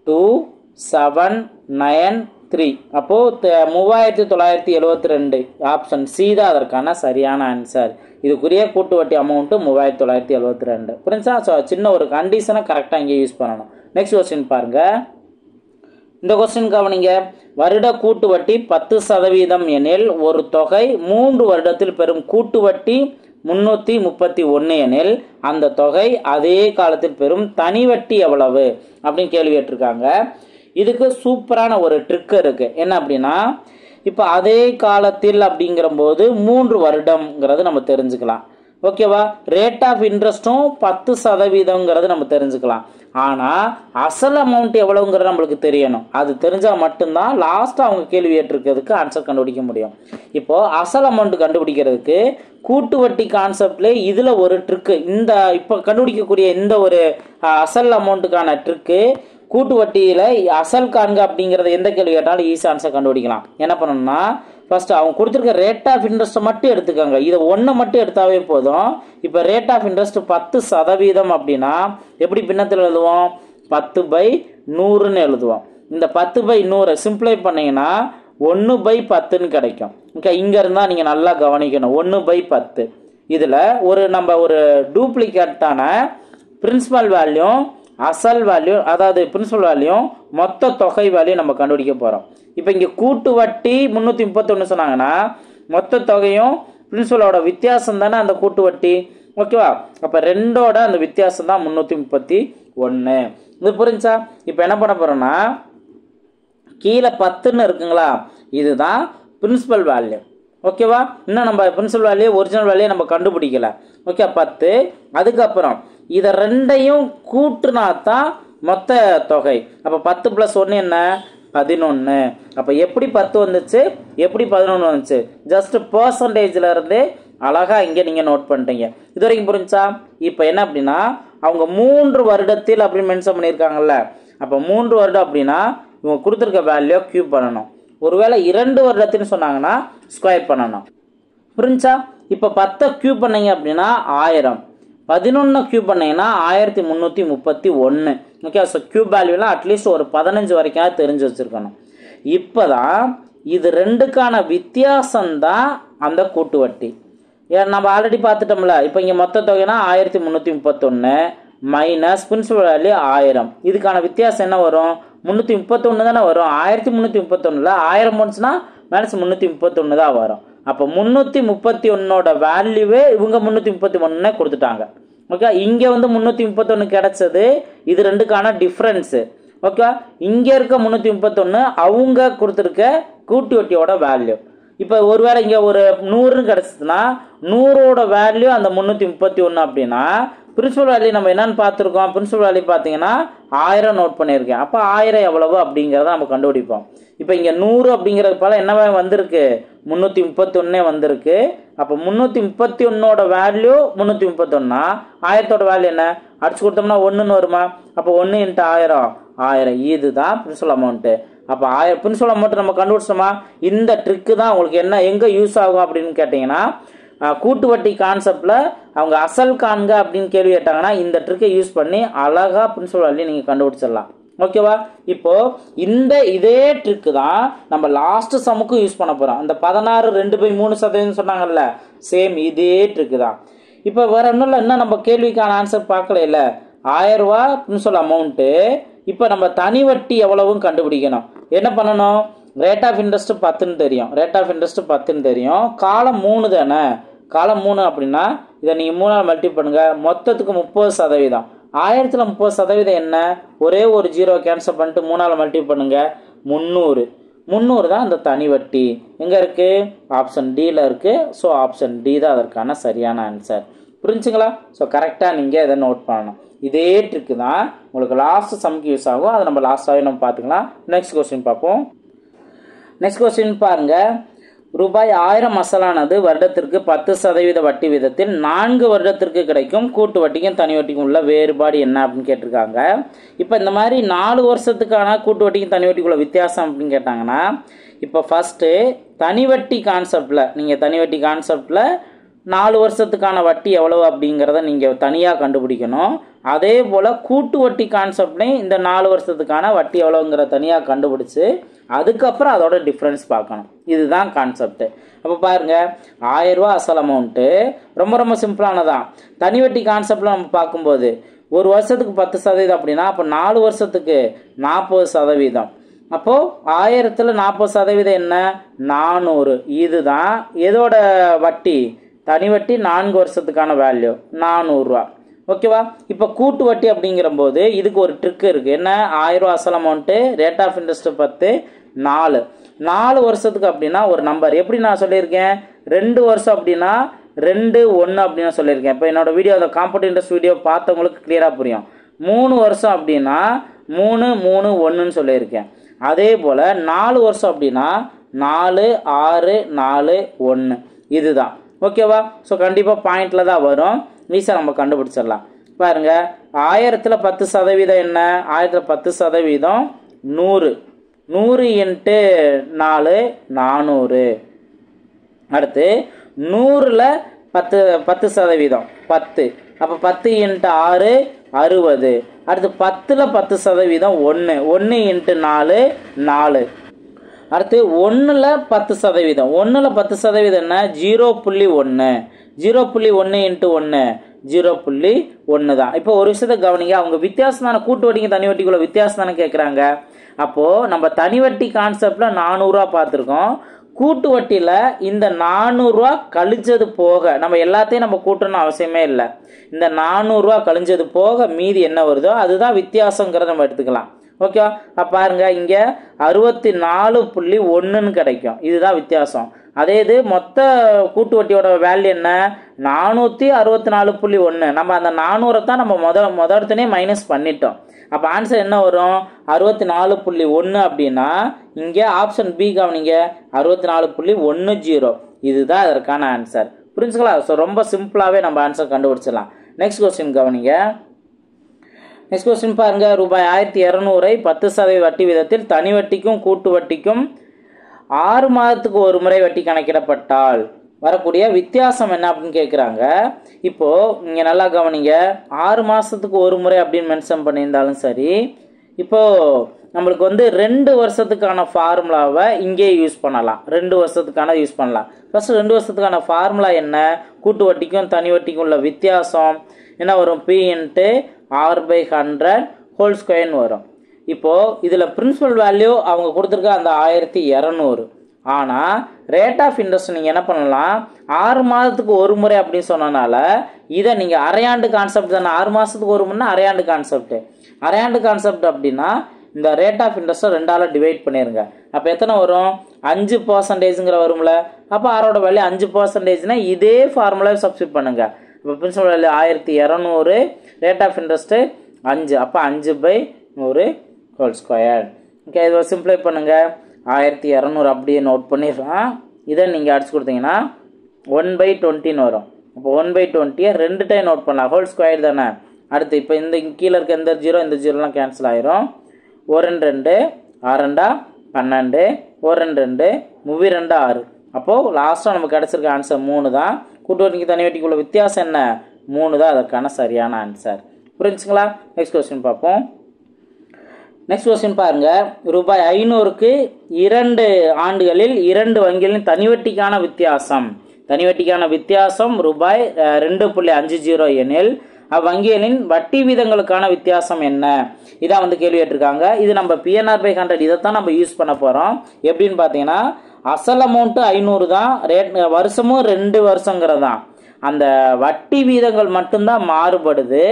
2793. அப்போ 3972. ஆப்ஷன் சி தான் அதற்கான சரியான ஆன்சர். இதுக்குரிய கூட்டு வட்டி அமௌண்ட் 3972. புரிஞ்சா? ஸோ சின்ன ஒரு கண்டிஷனை கரெக்டாக இங்கே யூஸ் பண்ணணும். நெக்ஸ்ட் கொஸ்டின் பாருங்க. இந்த கொஸ்டின் கவனிங்க. வருட கூட்டு வட்டி 10% எனில் ஒரு தொகை 3 வருடத்தில் பெறும் கூட்டு வட்டி 331 எனில் அந்த தொகை அதே காலத்தில் பெறும் தனி வட்டி எவ்வளவு அப்படின்னு கேள்வி கேட்டிருக்காங்க. இதுக்கு சூப்பரான ஒரு ட்ரிக் இருக்கு. என்ன அப்படின்னா, இப்போ அதே காலத்தில் அப்படிங்கிற போது 3 வருடம்ங்கிறது நம்ம தெரிஞ்சுக்கலாம். ஓகேவா? ரேட் ஆஃப் இன்ட்ரெஸ்ட்டும் 10%ங்கிறது நம்ம தெரிஞ்சுக்கலாம். ஆனால் அசல் அமௌண்ட் எவ்வளவுங்கிறது நம்மளுக்கு தெரியணும். அது தெரிஞ்சால் மட்டும்தான் லாஸ்ட்டாக அவங்க கேள்வி கேட்டிருக்கிறதுக்கு ஆன்சர் கண்டுபிடிக்க முடியும். இப்போது அசல் அமௌண்ட் கண்டுபிடிக்கிறதுக்கு கூட்டு வட்டி கான்செப்ட்ல இதில் ஒரு ட்ரிக்கு, இந்த இப்போ கண்டுபிடிக்கக்கூடிய இந்த ஒரு அசல் அமௌண்ட்டுக்கான ட்ரிக்கு, கூட்டு வட்டியில் அசல் காண்க அப்படிங்கிறத எந்த கேள்வி கேட்டாலும் ஈஸி ஆன்சர் கண்டுபிடிக்கலாம். என்ன பண்ணணும்னா, ஃபர்ஸ்ட் அவங்க கொடுத்துருக்க ரேட் ஆஃப் இன்ட்ரெஸ்ட்டை மட்டும் எடுத்துக்கோங்க. இதை ஒன்றை மட்டும் எடுத்தாவே போதும். இப்போ ரேட் ஆஃப் இன்ட்ரெஸ்ட் 10% அப்படின்னா எப்படி பின்னத்தில் எழுதுவோம், 10/100ன்னு எழுதுவோம். இந்த 10/100 சிம்பிளை பண்ணீங்கன்னா 1/10ன்னு கிடைக்கும். ஓகே, இங்கே இருந்தால் நீங்கள் நல்லா கவனிக்கணும். 1/10 இதில் நம்ம ஒரு டூப்ளிகேட்டான பிரின்சிபல் வேல்யூ, அசல் வேல்யூ, அதாவது பிரின்சிபல் வேல்யூ, மொத்த தொகை வேல்யூ நம்ம கண்டுபிடிக்க போகிறோம். இப்போ இங்கே கூட்டு வட்டி 331 சொன்னாங்கன்னா மொத்த தொகையும் பிரின்சிபலோட வித்தியாசம் தானே அந்த கூட்டு வட்டி. ஓகேவா? அப்போ ரெண்டோட அந்த வித்தியாசம் தான் 331. இது புரிஞ்சா? இப்போ என்ன பண்ண போகிறோம்னா, கீழே 10ன்னு இருக்குங்களா, இதுதான் பிரின்சிபல் வேல்யூ. ஓகேவா? இன்னும் நம்ம பிரின்சிபல் வேல்யூ ஒரிஜினல் வேல்யூ நம்ம கண்டுபிடிக்கல. ஓகே, 10. அதுக்கப்புறம் இதை ரெண்டையும் கூட்டுனா தான் மொத்த தொகை. அப்போ 10 + 1 என்ன, 11. அப்போ எப்படி 10 வந்துச்சு, எப்படி 11 வந்துச்சு, ஜஸ்ட் பர்சன்டேஜ்ல இருந்து அழகா இங்கே நீங்கள் நோட் பண்ணிட்டீங்க. இது வரைக்கும் புரிஞ்சா? இப்போ என்ன அப்படின்னா, அவங்க 3 வருடத்தில் அப்படின்னு மென்ஷன் பண்ணியிருக்காங்கல்ல. அப்போ 3 வருடம் அப்படின்னா இவங்க கொடுத்துருக்க வேல்யூ கியூப் பண்ணணும். ஒருவேளை 2 வருடத்துன்னு சொன்னாங்கன்னா ஸ்கொயர் பண்ணணும். புரிஞ்சா? இப்போ 10 கியூப் பண்ணீங்க அப்படின்னா 1000, 11 கியூப் பண்ணீங்கன்னா 1331. ஓகே, ஸோ கியூப் வேல்யூலாம் அட்லீஸ்ட் ஒரு 15 வரைக்கும் தெரிஞ்சு வச்சுருக்கணும். இப்போ தான் இது ரெண்டுக்கான வித்தியாசம்தான் அந்த கூட்டு வட்டி. நம்ம ஆல்ரெடி பார்த்துட்டோம்ல. இப்போ இங்கே மொத்த தொகைனா 1331 மைனஸ் பிரின்சிபல் வேல்யூ 1000. இதுக்கான வித்தியாசம் என்ன வரும், 331 தானே வரும். 1331ல் 1000 போனுச்சுன்னா மைனஸ் 331 தான் வரும். அப்போ 331ஓட வேல்யூவே இவங்க 331 கொடுத்துட்டாங்க. ஓகே, இங்கே வந்து 331 கிடைச்சது. இது ரெண்டுக்கான டிஃப்ரென்ஸு. ஓகே, இங்கே இருக்க 331 அவங்க கொடுத்துருக்க கூட்டு வட்டியோட வேல்யூ. இப்போ ஒருவேளை இங்கே ஒரு 100ன்னு கிடச்சிதுன்னா 100ஓட வேல்யூ அந்த 331 அப்படின்னா பிரின்சிபல் வேல்யூ நம்ம என்னன்னு பார்த்துருக்கோம். பிரின்சிபல் வேல்யூ பார்த்தீங்கன்னா 1000 நோட் பண்ணியிருக்கேன். அப்போ 1000 எவ்வளவு அப்படிங்கிறத நம்ம கண்டுபிடிப்போம். இப்போ இங்கே 100 அப்படிங்கிறது போல என்ன வந்திருக்கு, 331 வந்திருக்கு. அப்போ 331ஓட வேல்யூ 331னா 1000ஓட வேல்யூ என்ன, அடிச்சு கொடுத்தோம்னா 1ன்னு வருமா. அப்போ 1 × 1000 இதுதான் பிரின்சிபல் அமௌண்ட்டு. அப்போ 1000 பிரின்சிபல் அமௌண்ட் நம்ம கண்டுபிடிச்சோமா. இந்த ட்ரிக்கு தான் உங்களுக்கு என்ன எங்கே யூஸ் ஆகும் அப்படின்னு கேட்டிங்கன்னா, கூட்டு வட்டி கான்செப்டில் அவங்க அசல் காண்க அப்படின்னு கேள்வி கேட்டாங்கன்னா இந்த ட்ரிக்கை யூஸ் பண்ணி அழகாக பிரின்சிபல் வேல்யூ நீங்கள் கண்டுபிடிச்சிடலாம். ஓகேவா? இப்போ இதே ட்ரிக்கு தான் நம்ம லாஸ்ட் சமுக்கும் யூஸ் பண்ண போகிறோம். அந்த 16 2/3% சொன்னாங்கல்ல, சேம் இதே ட்ரிக்கு தான். இப்போ வேற ஒன்றும் இல்லை, இன்னும் நம்ம கேள்விக்கான ஆன்சர் பார்க்கல. 1000 ரூபா பிரின்சிபல் அமௌண்ட்டு. இப்போ நம்ம தனி வட்டி எவ்வளவும் கண்டுபிடிக்கணும். என்ன பண்ணணும், ரேட் ஆஃப் இன்ட்ரெஸ்ட் 10ன்னு தெரியும். ரேட் ஆஃப் இன்ட்ரெஸ்ட் 10ன்னு தெரியும். காலம் 3 தானே. காலம் 3 அப்படின்னா இதை நீங்கள் 3ஆல் மல்டி பண்ணுங்க. மொத்தத்துக்கு 30%. 1000ல் 30% என்ன, ஒரே ஒரு 0 கேன்சல் பண்ணிட்டு 3ஆல் மல்டி பண்ணுங்க. 300 தான் அந்த தனி வட்டி. எங்கே இருக்குது? ஆப்ஷன் டியில் இருக்குது. ஸோ ஆப்ஷன் டி தான் அதற்கான சரியான ஆன்சர். புரிஞ்சுங்களா? ஸோ கரெக்டாக நீங்கள் இதை நோட் பண்ணணும். இதே ட்ரிக்கு தான் உங்களுக்கு லாஸ்ட் சம்க்கு யூஸ் ஆகும். அதை நம்ம லாஸ்ட்டாகவே நம்ம பார்த்துக்கலாம். நெக்ஸ்ட் கொஸ்டின் பார்ப்போம். நெக்ஸ்ட் கொஸ்டின் பாருங்கள். ரூபாய் 1000 அசலானது வருடத்திற்கு 10% வட்டி வீதத்தில் 4 வருடத்திற்கு கிடைக்கும் கூட்டு வட்டிக்கும் தனி வட்டிக்கும் உள்ள வேறுபாடு என்ன அப்படின்னு கேட்டிருக்காங்க. இப்போ இந்த மாதிரி 4 வருஷத்துக்கான கூட்டு வட்டிக்கும் தனி வட்டிக்குள்ள வித்தியாசம் அப்படின்னு கேட்டாங்கன்னா, இப்போ ஃபஸ்ட்டு தனி வட்டி கான்செப்டில் நீங்கள் தனி வட்டி கான்செப்டில் 4 வருஷத்துக்கான வட்டி எவ்வளவு அப்படிங்கிறத நீங்கள் தனியாக கண்டுபிடிக்கணும். அதே போல் கூட்டு வட்டி கான்செப்ட்லையும் இந்த 4 வருஷத்துக்கான வட்டி எவ்வளோங்கிறத தனியாக கண்டுபிடிச்சி அதுக்கப்புறம் அதோட டிஃப்ரென்ஸ் பார்க்கணும். இதுதான் கான்செப்ட்டு. அப்போ பாருங்கள், 1000 ரூபா அசல் அமௌண்ட்டு ரொம்ப ரொம்ப சிம்பிளானதான். தனி வட்டி கான்செப்டில் நம்ம பார்க்கும்போது ஒரு வருஷத்துக்கு 10% அப்படின்னா அப்போ 4 வருஷத்துக்கு 40%. அப்போது 1000ல் 40% என்ன? 400. இதுதான் எதோட வட்டி? தனி வட்டி 4 வருஷத்துக்கான வேல்யூ 400 ரூபா. ஓகேவா? இப்போ கூட்டு வட்டி அப்படிங்கிற போது இதுக்கு ஒரு ட்ரிக் இருக்குது. என்ன? 1000 ரூபா அசல் அமௌண்ட்டு, ரேட் ஆஃப் இன்ட்ரெஸ்ட் 10, 4 வருஷத்துக்கு அப்படின்னா ஒரு நம்பர் எப்படி நான் சொல்லியிருக்கேன்? 2 வருஷம் அப்படின்னா 2, 1 அப்படின்னு சொல்லியிருக்கேன். இப்போ என்னோட வீடியோ, அந்த காம்பவுண்ட் இன்ட்ரெஸ்ட் வீடியோ பார்த்தவங்களுக்கு கிளியராக புரியும். 3 வருஷம் அப்படின்னா 3, 3, 1ன்னு சொல்லியிருக்கேன். அதே போல் 4 வருஷம் அப்படின்னா 4, 6, 4, 1 இதுதான். ஓகேவா? ஸோ கண்டிப்பாக பாயிண்டில் தான் வரும். ஈஸியாக நம்ம கண்டுபிடிச்சிடலாம். பாருங்க, 1000ல் 10% என்ன? 1000ல் 10% 100. 100 × 4 400. அடுத்து 100ல் 10% 10. அப்போ 10 × 6 60. அடுத்து 10ல் 10% 1. 1 × 4 4. அடுத்து 1ல் 10%. 1ல் 10% என்ன? 0.1. 0.1 × 1 0.1 தான். இப்போ ஒரு விஷயத்தை கவனிங்க. அவங்க வித்தியாசம் தானே, கூட்டு வட்டிக்கு தனி வட்டிக்குள்ள வித்தியாசம் தானே கேட்குறாங்க. அப்போது நம்ம தனி வட்டி கான்செப்டில் 400 ரூபா பார்த்துருக்கோம். கூட்டு வட்டியில் இந்த 400 ரூபா கழிஞ்சது போக, நம்ம எல்லாத்தையும் நம்ம கூட்டணும் அவசியமே இல்லை. இந்த 400 ரூபா கழிஞ்சது போக மீதி என்ன வருதோ அதுதான் வித்தியாசங்கிறத நம்ம எடுத்துக்கலாம். ஓகேவா? அப்போ பாருங்க, இங்கே 64.1ன்னு கிடைக்கும். இதுதான் வித்தியாசம். அதே இது மொத்த கூட்டு வட்டியோட வேல்யூ என்ன? 464.1. நம்ம அந்த 400 தான் நம்ம முதல்த்தனே மைனஸ் பண்ணிட்டோம். அப்போ ஆன்சர் என்ன வரும்? 64.1 அப்படின்னா இங்கே ஆப்ஷன் பி கவனிங்க, 64.10. இதுதான் அதற்கான ஆன்சர். புரிஞ்சுங்களா? ஸோ ரொம்ப சிம்பிளாகவே நம்ம ஆன்சர் கண்டுபிடிச்சிடலாம். நெக்ஸ்ட் கொஸ்டின் கவனிங்க. நெக்ஸ்ட் கொஸ்டின் பாருங்க. ரூபாய் 1200 10% வட்டி விதத்தில் தனி வட்டிக்கும் கூட்டு வட்டிக்கும் 6 மாதத்துக்கு ஒரு முறை வட்டி கணக்கிடப்பட்டால் வரக்கூடிய வித்தியாசம் என்ன அப்படின்னு கேட்குறாங்க. இப்போது இங்கே நல்லா கவனிங்க, 6 மாதத்துக்கு ஒரு முறை அப்படின்னு மென்ஷன் பண்ணியிருந்தாலும் சரி, இப்போது நம்மளுக்கு 2 வருஷத்துக்கான ஃபார்முலாவை இங்கே யூஸ் பண்ணலாம். 2 வருஷத்துக்கான யூஸ் பண்ணலாம். ஃபஸ்ட்டு 2 வருஷத்துக்கான ஃபார்முலா என்ன? கூட்டு வட்டிக்கும் தனி வட்டிக்கும் உள்ள வித்தியாசம் என்ன வரும்? P × R/100² வரும். இப்போது இதில் பிரின்சிபல் வேல்யூ அவங்க கொடுத்துருக்க அந்த 1200. ஆனால் ரேட் ஆஃப் இன்ட்ரெஸ்ட் நீங்கள் என்ன பண்ணலாம்? 6 மாதத்துக்கு ஒரு முறை அப்படின்னு சொன்னனால இதை நீங்கள் அரையாண்டு கான்செப்ட் தானே. 6 மாதத்துக்கு ஒரு முறைனா அரையாண்டு கான்செப்ட். அரையாண்டு கான்செப்ட் அப்படின்னா இந்த ரேட் ஆஃப் இன்ட்ரெஸ்ட்டை 2ஆல் டிவைட் பண்ணிடுங்க. அப்போ எத்தனை வரும்? 5% வரும்ல. அப்போ ஆரோட வேல்யூ 5%. இதே ஃபார்முலாவை சப்ஸ்டியூட் பண்ணுங்க. இப்போ principal value 1200, rate of interest 5. அப்போ 5/100². ஓகே, இதை சிம்பிளை பண்ணுங்கள். 1200 அப்படியே நோட் பண்ணிடலாம். இதை நீங்கள் அடிச்சு கொடுத்தீங்கன்னா 1/20 வரும். அப்போ 1/20 2 டைம் நோட் பண்ணலாம். (2) தானே. அடுத்து இப்போ இந்த கீழே இருக்க இந்த 0 இந்த 0லாம் கேன்சல் ஆயிரும். 1 2 6 12, 1 2 2 6. அப்போது லாஸ்ட்டாக நமக்கு கிடச்சிருக்க ஆன்சர் 3 தான். கூட்டு வட்டிக்கு தனி வட்டிக்குள்ள வித்தியாசம் என்ன? 3 தான் அதற்கான சரியான ஆன்சர். புரிஞ்சுங்களா? நெக்ஸ்ட் கொஸ்டின் பார்ப்போம். நெக்ஸ்ட் கொஸ்டின் பாருங்க. ரூபாய் 500க்கு 2 ஆண்டுகளில் 2 வங்கிகளின் தனி வட்டிக்கான வித்தியாசம். தனி வட்டிக்கான வித்தியாசம் ரூபாய் 2.50 எனில் அவ்வங்கிகளின் வட்டி வீதங்களுக்கான வித்தியாசம் என்ன? இதான் கேள்வி கேட்டிருக்காங்க. இது நம்ம PNR/100 இதைத்தான் நம்ம யூஸ் பண்ண போகிறோம். எப்படின்னு பார்த்தீங்கன்னா, அசல் அமௌண்ட்டு 500 தான், ரேட் வருஷமும் 2 வருஷங்கிறது தான். அந்த வட்டி வீதங்கள் மட்டும்தான் மாறுபடுது.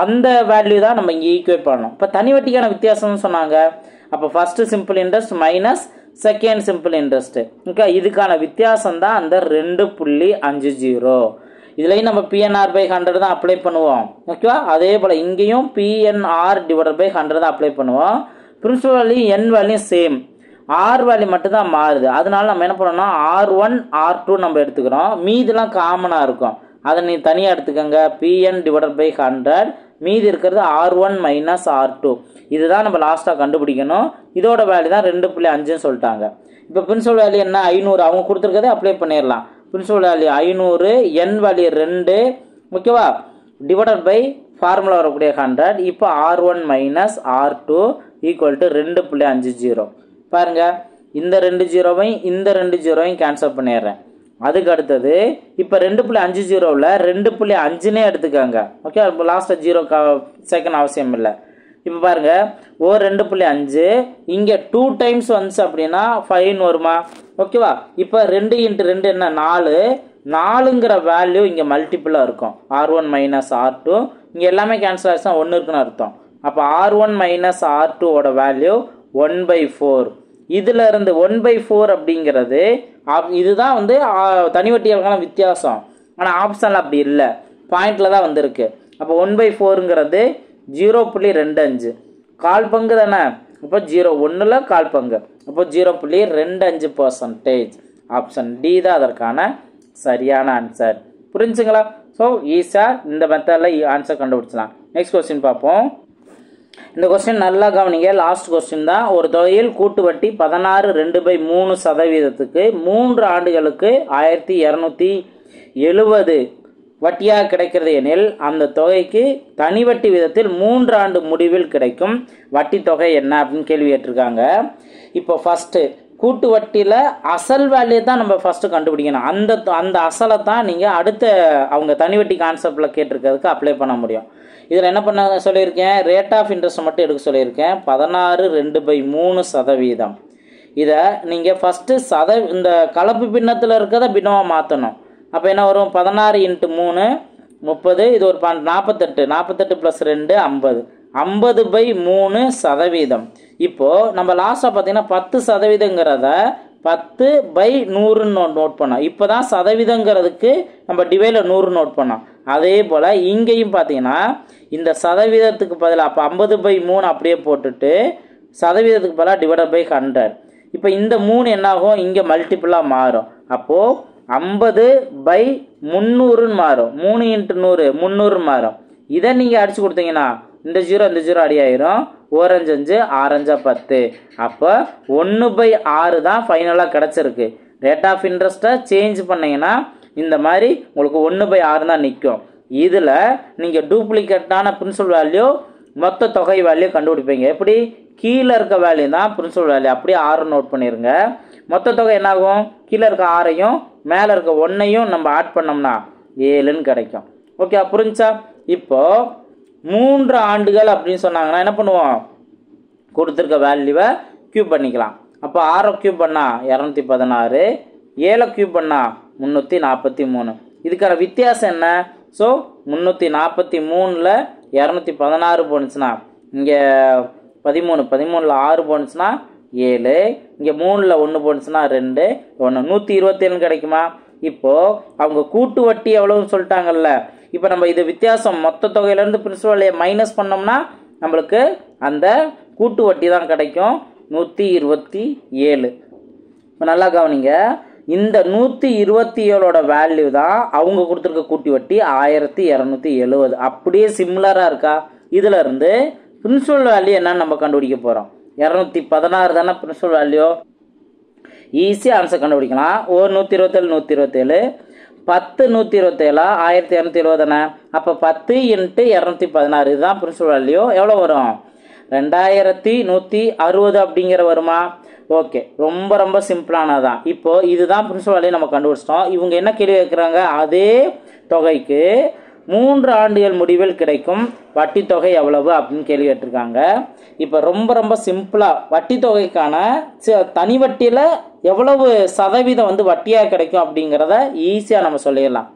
அந்த வேல்யூ தான் நம்ம இங்கே ஈக்குவேட் பண்ணணும். இப்போ தனி வட்டிக்கான வித்தியாசம்னு சொன்னாங்க. அப்போ first simple interest minus second simple interest. Okay, இதுக்கான வித்தியாசம் தான் அந்த 2.50. இதுலேயும் நம்ம PNR/100 தான் அப்ளை பண்ணுவோம். ஓகேவா, அதே போல் இங்கேயும் PNR/100 தான் அப்ளை பண்ணுவோம். Principal value n value same, R value மட்டும் தான் மாறுது. அதனால நம்ம என்ன பண்ணோம்னா R1 R2 நம்ம எடுத்துக்கிறோம். மீதெல்லாம் காமனாக இருக்கும், அதை நீ தனியாக எடுத்துக்கோங்க. PN/100, மீதி இருக்கிறது R1 மைனஸ் R2. இதுதான் நம்ம லாஸ்ட்டாக கண்டுபிடிக்கணும். இதோட வேல்யூ தான் 2.5 சொல்லிட்டாங்க. இப்போ பிரின்சிபல் வேல்யூ என்ன 500, அவங்க கொடுத்துருக்கதே அப்ளை பண்ணிடலாம். பிரின்சிபல் வேல்யூ 500, n வேல்யூ 2, ஓகேவா, டிவைடட் பை ஃபார்முலா வரக்கூடிய 100. இப்போ R1 minus R2 equal to 2.50. பாருங்க, இந்த 2 ஜீரோவையும் இந்த 2 ஜீரோவையும் கேன்சல் பண்ணிடுறேன். அதுக்கு அடுத்தது இப்போ 2.50ல் 2.5னே எடுத்துக்காங்க. ஓகே, இப்போ லாஸ்ட்டாக 0 செகண்ட் அவசியம் இல்லை. இப்போ பாருங்க, 2.5 இங்கே 2 டைம்ஸ் வந்துச்சு அப்படின்னா 5 வருமா? ஓகேவா, இப்போ 2 × 2 என்ன 4, 4ங்கிற வேல்யூ இங்கே மல்டிபிளாக இருக்கும். R1 மைனஸ் R2 இங்கே எல்லாமே கேன்சல் ஆகிடுச்சுன்னா 1 இருக்குன்னு அர்த்தம். அப்போ R1 மைனஸ் R2ஓட வேல்யூ 1/4. இதில் இருந்து 1/4 அப்படிங்கிறது இதுதான் வந்து தனி வட்டிகளுக்கான வித்தியாசம். ஆனால் ஆப்ஷனில் அப்படி இல்லை, பாயிண்டில் தான் வந்திருக்கு. அப்போ 1/4ங்கிறது 0.25, கால் பங்கு தானே. அப்போ 0.1ல் கால் பங்கு, அப்போ 0.25%. ஆப்ஷன் டி தான் அதற்கான சரியான ஆன்சர். புரிஞ்சுங்களா? ஸோ ஈஸியாக இந்த மெத்தடில் ஆன்சர் கண்டுபிடிச்சலாம். நெக்ஸ்ட் கொஸ்டின் பார்ப்போம். இந்த கொஸ்டின் நல்லா கவனிங்க, லாஸ்ட் கொஸ்டின் தான். ஒரு தொகையில் கூட்டு வட்டி 16 2/3% 3 ஆண்டுகளுக்கு 1270 வட்டியாக கிடைக்கிறது எனில் அந்த தொகைக்கு தனி வட்டி விதத்தில் 3 ஆண்டு முடிவில் கிடைக்கும் வட்டி தொகை என்ன அப்படின்னு கேள்வி கேட்டிருக்காங்க. இப்போ ஃபர்ஸ்ட் கூட்டு வட்டியில் அசல் வேல்யூ தான் நம்ம ஃபர்ஸ்ட் கண்டுபிடிக்கணும். அந்த அசலை தான் நீங்கள் அடுத்த அவங்க தனி வட்டி கான்செப்டில் கேட்டிருக்கிறதுக்கு அப்ளை பண்ண முடியும். இதில் என்ன பண்ண சொல்லியிருக்கேன், ரேட் ஆஃப் இன்ட்ரெஸ்ட் மட்டும் எடுக்க சொல்லியிருக்கேன். 16 2/3%. இதை நீங்கள் ஃபஸ்ட்டு இந்த கலப்பு பின்னத்தில் இருக்கிறத பின்னமாக மாற்றணும். அப்போ என்ன வரும், 16 × 3 30, இது ஒரு 48, 48 + 2 50, 50/3%. இப்போது நம்ம லாஸ்ட்டாக பார்த்தீங்கன்னா 10%ங்கிறத 10/100 நோட் பண்ணோம். இப்போ தான் சதவீதங்கிறதுக்கு நம்ம டிவைடில் 100 நோட் பண்ணோம். அதே போல் இங்கேயும் பார்த்தீங்கன்னா இந்த சதவீதத்துக்கு பதிலாக அப்போ 50/3 அப்படியே போட்டுட்டு சதவீதத்துக்கு பதிலாக டிவைடட் பை 100. இப்போ இந்த 3 என்னாகும், இங்கே மல்டிப்புளாக மாறும். அப்போது 50/300 மாறும். 3 × 100 300 மாறும். இதை நீங்கள் அடிச்சு கொடுத்தீங்கன்னா இந்த 0 இந்த 0 அடி ஆயிரும். 1 5 5 6 5 10. அப்போ 1/6 தான் ஃபைனலாக கிடச்சிருக்கு. ரேட் ஆஃப் இன்ட்ரெஸ்ட்டை சேஞ்ச் பண்ணிங்கன்னா இந்த மாதிரி உங்களுக்கு 1/6 தான் நிற்கும். இதில் நீங்கள் டூப்ளிகேட்டான பிரின்சிபல் வேல்யூ மொத்த தொகை வேல்யூ கண்டுபிடிப்பீங்க. எப்படி, கீழே இருக்க வேல்யூ தான் பிரின்சிபல் வேல்யூ, அப்படியே 6 நோட் பண்ணிடுங்க. மொத்த தொகை என்னாகும், கீழே இருக்க 6ஐயும் மேலே இருக்க 1ஐயும் நம்ம ஆட் பண்ணோம்னா 7ன்னு கிடைக்கும். ஓகே, புரிஞ்சா? இப்போ 3 ஆண்டுகள் அப்படின்னு சொன்னாங்கன்னா என்ன பண்ணுவோம், கொடுத்துருக்க வேல்யூவை க்யூப் பண்ணிக்கலாம். அப்போ 6 க்யூப் பண்ணால் 216, 7 க்யூப் பண்ணால் 343. இதுக்கான வித்தியாசம் என்ன? ஸோ 343ல் 216 போனுச்சுன்னா இங்கே 13, 13ல் 6 போனுச்சுன்னா 7, இங்கே 3ல் 1 போனுச்சுன்னா 2, 1 127 கிடைக்குமா? இப்போது அவங்க கூட்டு வட்டி எவ்வளோன்னு சொல்லிட்டாங்கல்ல. இப்போ நம்ம இது வித்தியாசம் மொத்த தொகையிலேருந்து பிரின்சிபல் மைனஸ் பண்ணோம்னா நம்மளுக்கு அந்த கூட்டு வட்டி தான் கிடைக்கும், 127. இப்போ நல்லா கவனிங்க, இந்த 127ஓட வேல்யூ தான் அவங்க கொடுத்துருக்க கூட்டி வட்டி 1270. அப்படியே சிமிலராக இருக்கா? இதில் இருந்து பிரின்சிபல் வேல்யூ என்னன்னு நம்ம கண்டுபிடிக்க போகிறோம். 216 தானே பிரின்சிபல் வேல்யூ. ஈஸியாக ஆன்சர் கண்டுபிடிக்கலாம். 127 127, 10 127 1270 தானே. அப்போ 10 × 216 இதுதான் பிரின்சிபல் வேல்யூ. எவ்வளோ வரும், 2160 அப்படிங்கிற வருமா? ஓகே, ரொம்ப ரொம்ப சிம்பிளானதான். இப்போ இதுதான் பிரின்சிபல் வேல்யூ நம்ம கண்டுபிடிச்சிட்டோம். இவங்க என்ன கேள்வி கேட்குறாங்க, அதே தொகைக்கு 3 ஆண்டுகள் முடிவில் கிடைக்கும் வட்டி தொகை எவ்வளவு அப்படின்னு கேள்வி கேட்டிருக்காங்க. இப்போ ரொம்ப ரொம்ப சிம்பிளாக வட்டி தொகைக்கான தனி வட்டியில் எவ்வளவு சதவீதம் வந்து வட்டியாக கிடைக்கும் அப்படிங்கிறத ஈஸியாக நம்ம சொல்லிடலாம்.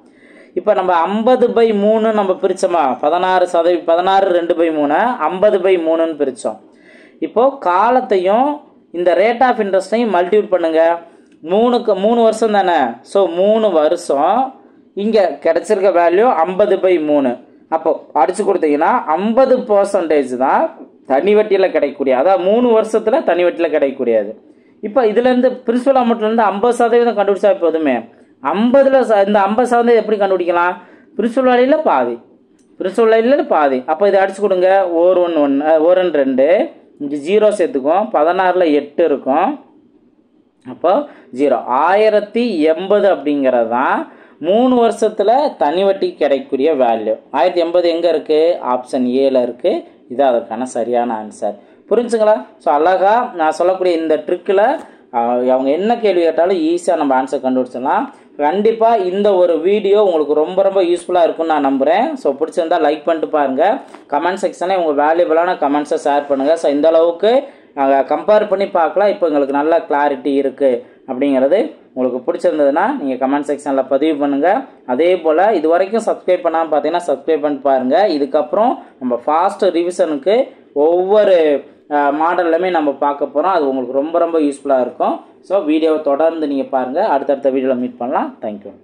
இப்போ நம்ம 50/3 நம்ம பிரித்தோமா, 16 2/3 50/3ன்னு பிரித்தோம். இப்போது காலத்தையும் இந்த ரேட் ஆஃப் இன்ட்ரெஸ்ட்டையும் மல்டிபிள் பண்ணுங்கள். 3 வருஷம் தானே. ஸோ 3 வருஷம் இங்கே கிடச்சிருக்க வேல்யூ 50/3. அப்போ அடித்து கொடுத்தீங்கன்னா 50% தான் தனி வட்டியில் கிடைக்கக்கூடிய, அதாவது 3 வருஷத்தில் தனி வட்டியில் கிடைக்கக்கூடியது. இப்போ இதுலேருந்து பிரின்சிபல் அமௌண்ட்லேருந்து 50% கண்டுபிடிச்சா போதுமே. 50ல் இந்த 50% எப்படி கண்டுபிடிக்கலாம்? பிரின்சிபல் வேல்யூவில் பாதி, பிரின்சிபல் வேல்யூவில் பாதி. அப்போ இதை அடிச்சு கொடுங்க. 1 2 இங்கே 0 சேர்த்துக்கும். 16ல் 8 இருக்கும். அப்போ 0 1080 அப்படிங்கிறது தான் 3 வருஷத்தில் தனி வட்டி கிடைக்கக்கூடிய வேல்யூ. 1080 எங்கே இருக்குது? ஆப்ஷன் ஏல இருக்குது. இது அதற்கான சரியான ஆன்சர். புரிஞ்சுங்களா? ஸோ அழகாக நான் சொல்லக்கூடிய இந்த ட்ரிக்கில் அவங்க என்ன கேள்வி கேட்டாலும் ஈஸியாக நம்ம ஆன்சர் கண்டுபிடிச்சிடலாம். கண்டிப்பாக இந்த ஒரு வீடியோ உங்களுக்கு ரொம்ப ரொம்ப யூஸ்ஃபுல்லாக இருக்கும்னு நான் நம்புகிறேன். ஸோ பிடிச்சிருந்தால் லைக் பண்ணிட்டு பாருங்கள். கமெண்ட் செக்ஷனில் உங்கள் வேல்யூபிளான கமெண்ட்ஸை ஷேர் பண்ணுங்கள். ஸோ இந்த அளவுக்கு கம்பேர் பண்ணி பார்க்கலாம். இப்போ எங்களுக்கு நல்ல கிளாரிட்டி இருக்குது அப்படிங்கிறது உங்களுக்கு பிடிச்சிருந்ததுன்னா நீங்கள் கமெண்ட் செக்ஷனில் பதிவு பண்ணுங்கள். அதே போல் இது வரைக்கும் சப்ஸ்கிரைப் பண்ணாமல் பார்த்தீங்கன்னா சப்ஸ்கிரைப் பண்ணிட்டு பாருங்கள். இதுக்கப்புறம் நம்ம ஃபாஸ்ட் ரிவிஷனுக்கு ஒவ்வொரு மாடல்லுமே நம்ம பார்க்க போகிறோம். அது உங்களுக்கு ரொம்ப ரொம்ப யூஸ்ஃபுல்லாக இருக்கும். ஸோ வீடியோவை தொடர்ந்து நீங்கள் பாருங்கள். அடுத்தடுத்த வீடியோவில் மீட் பண்ணலாம். தேங்க்யூ.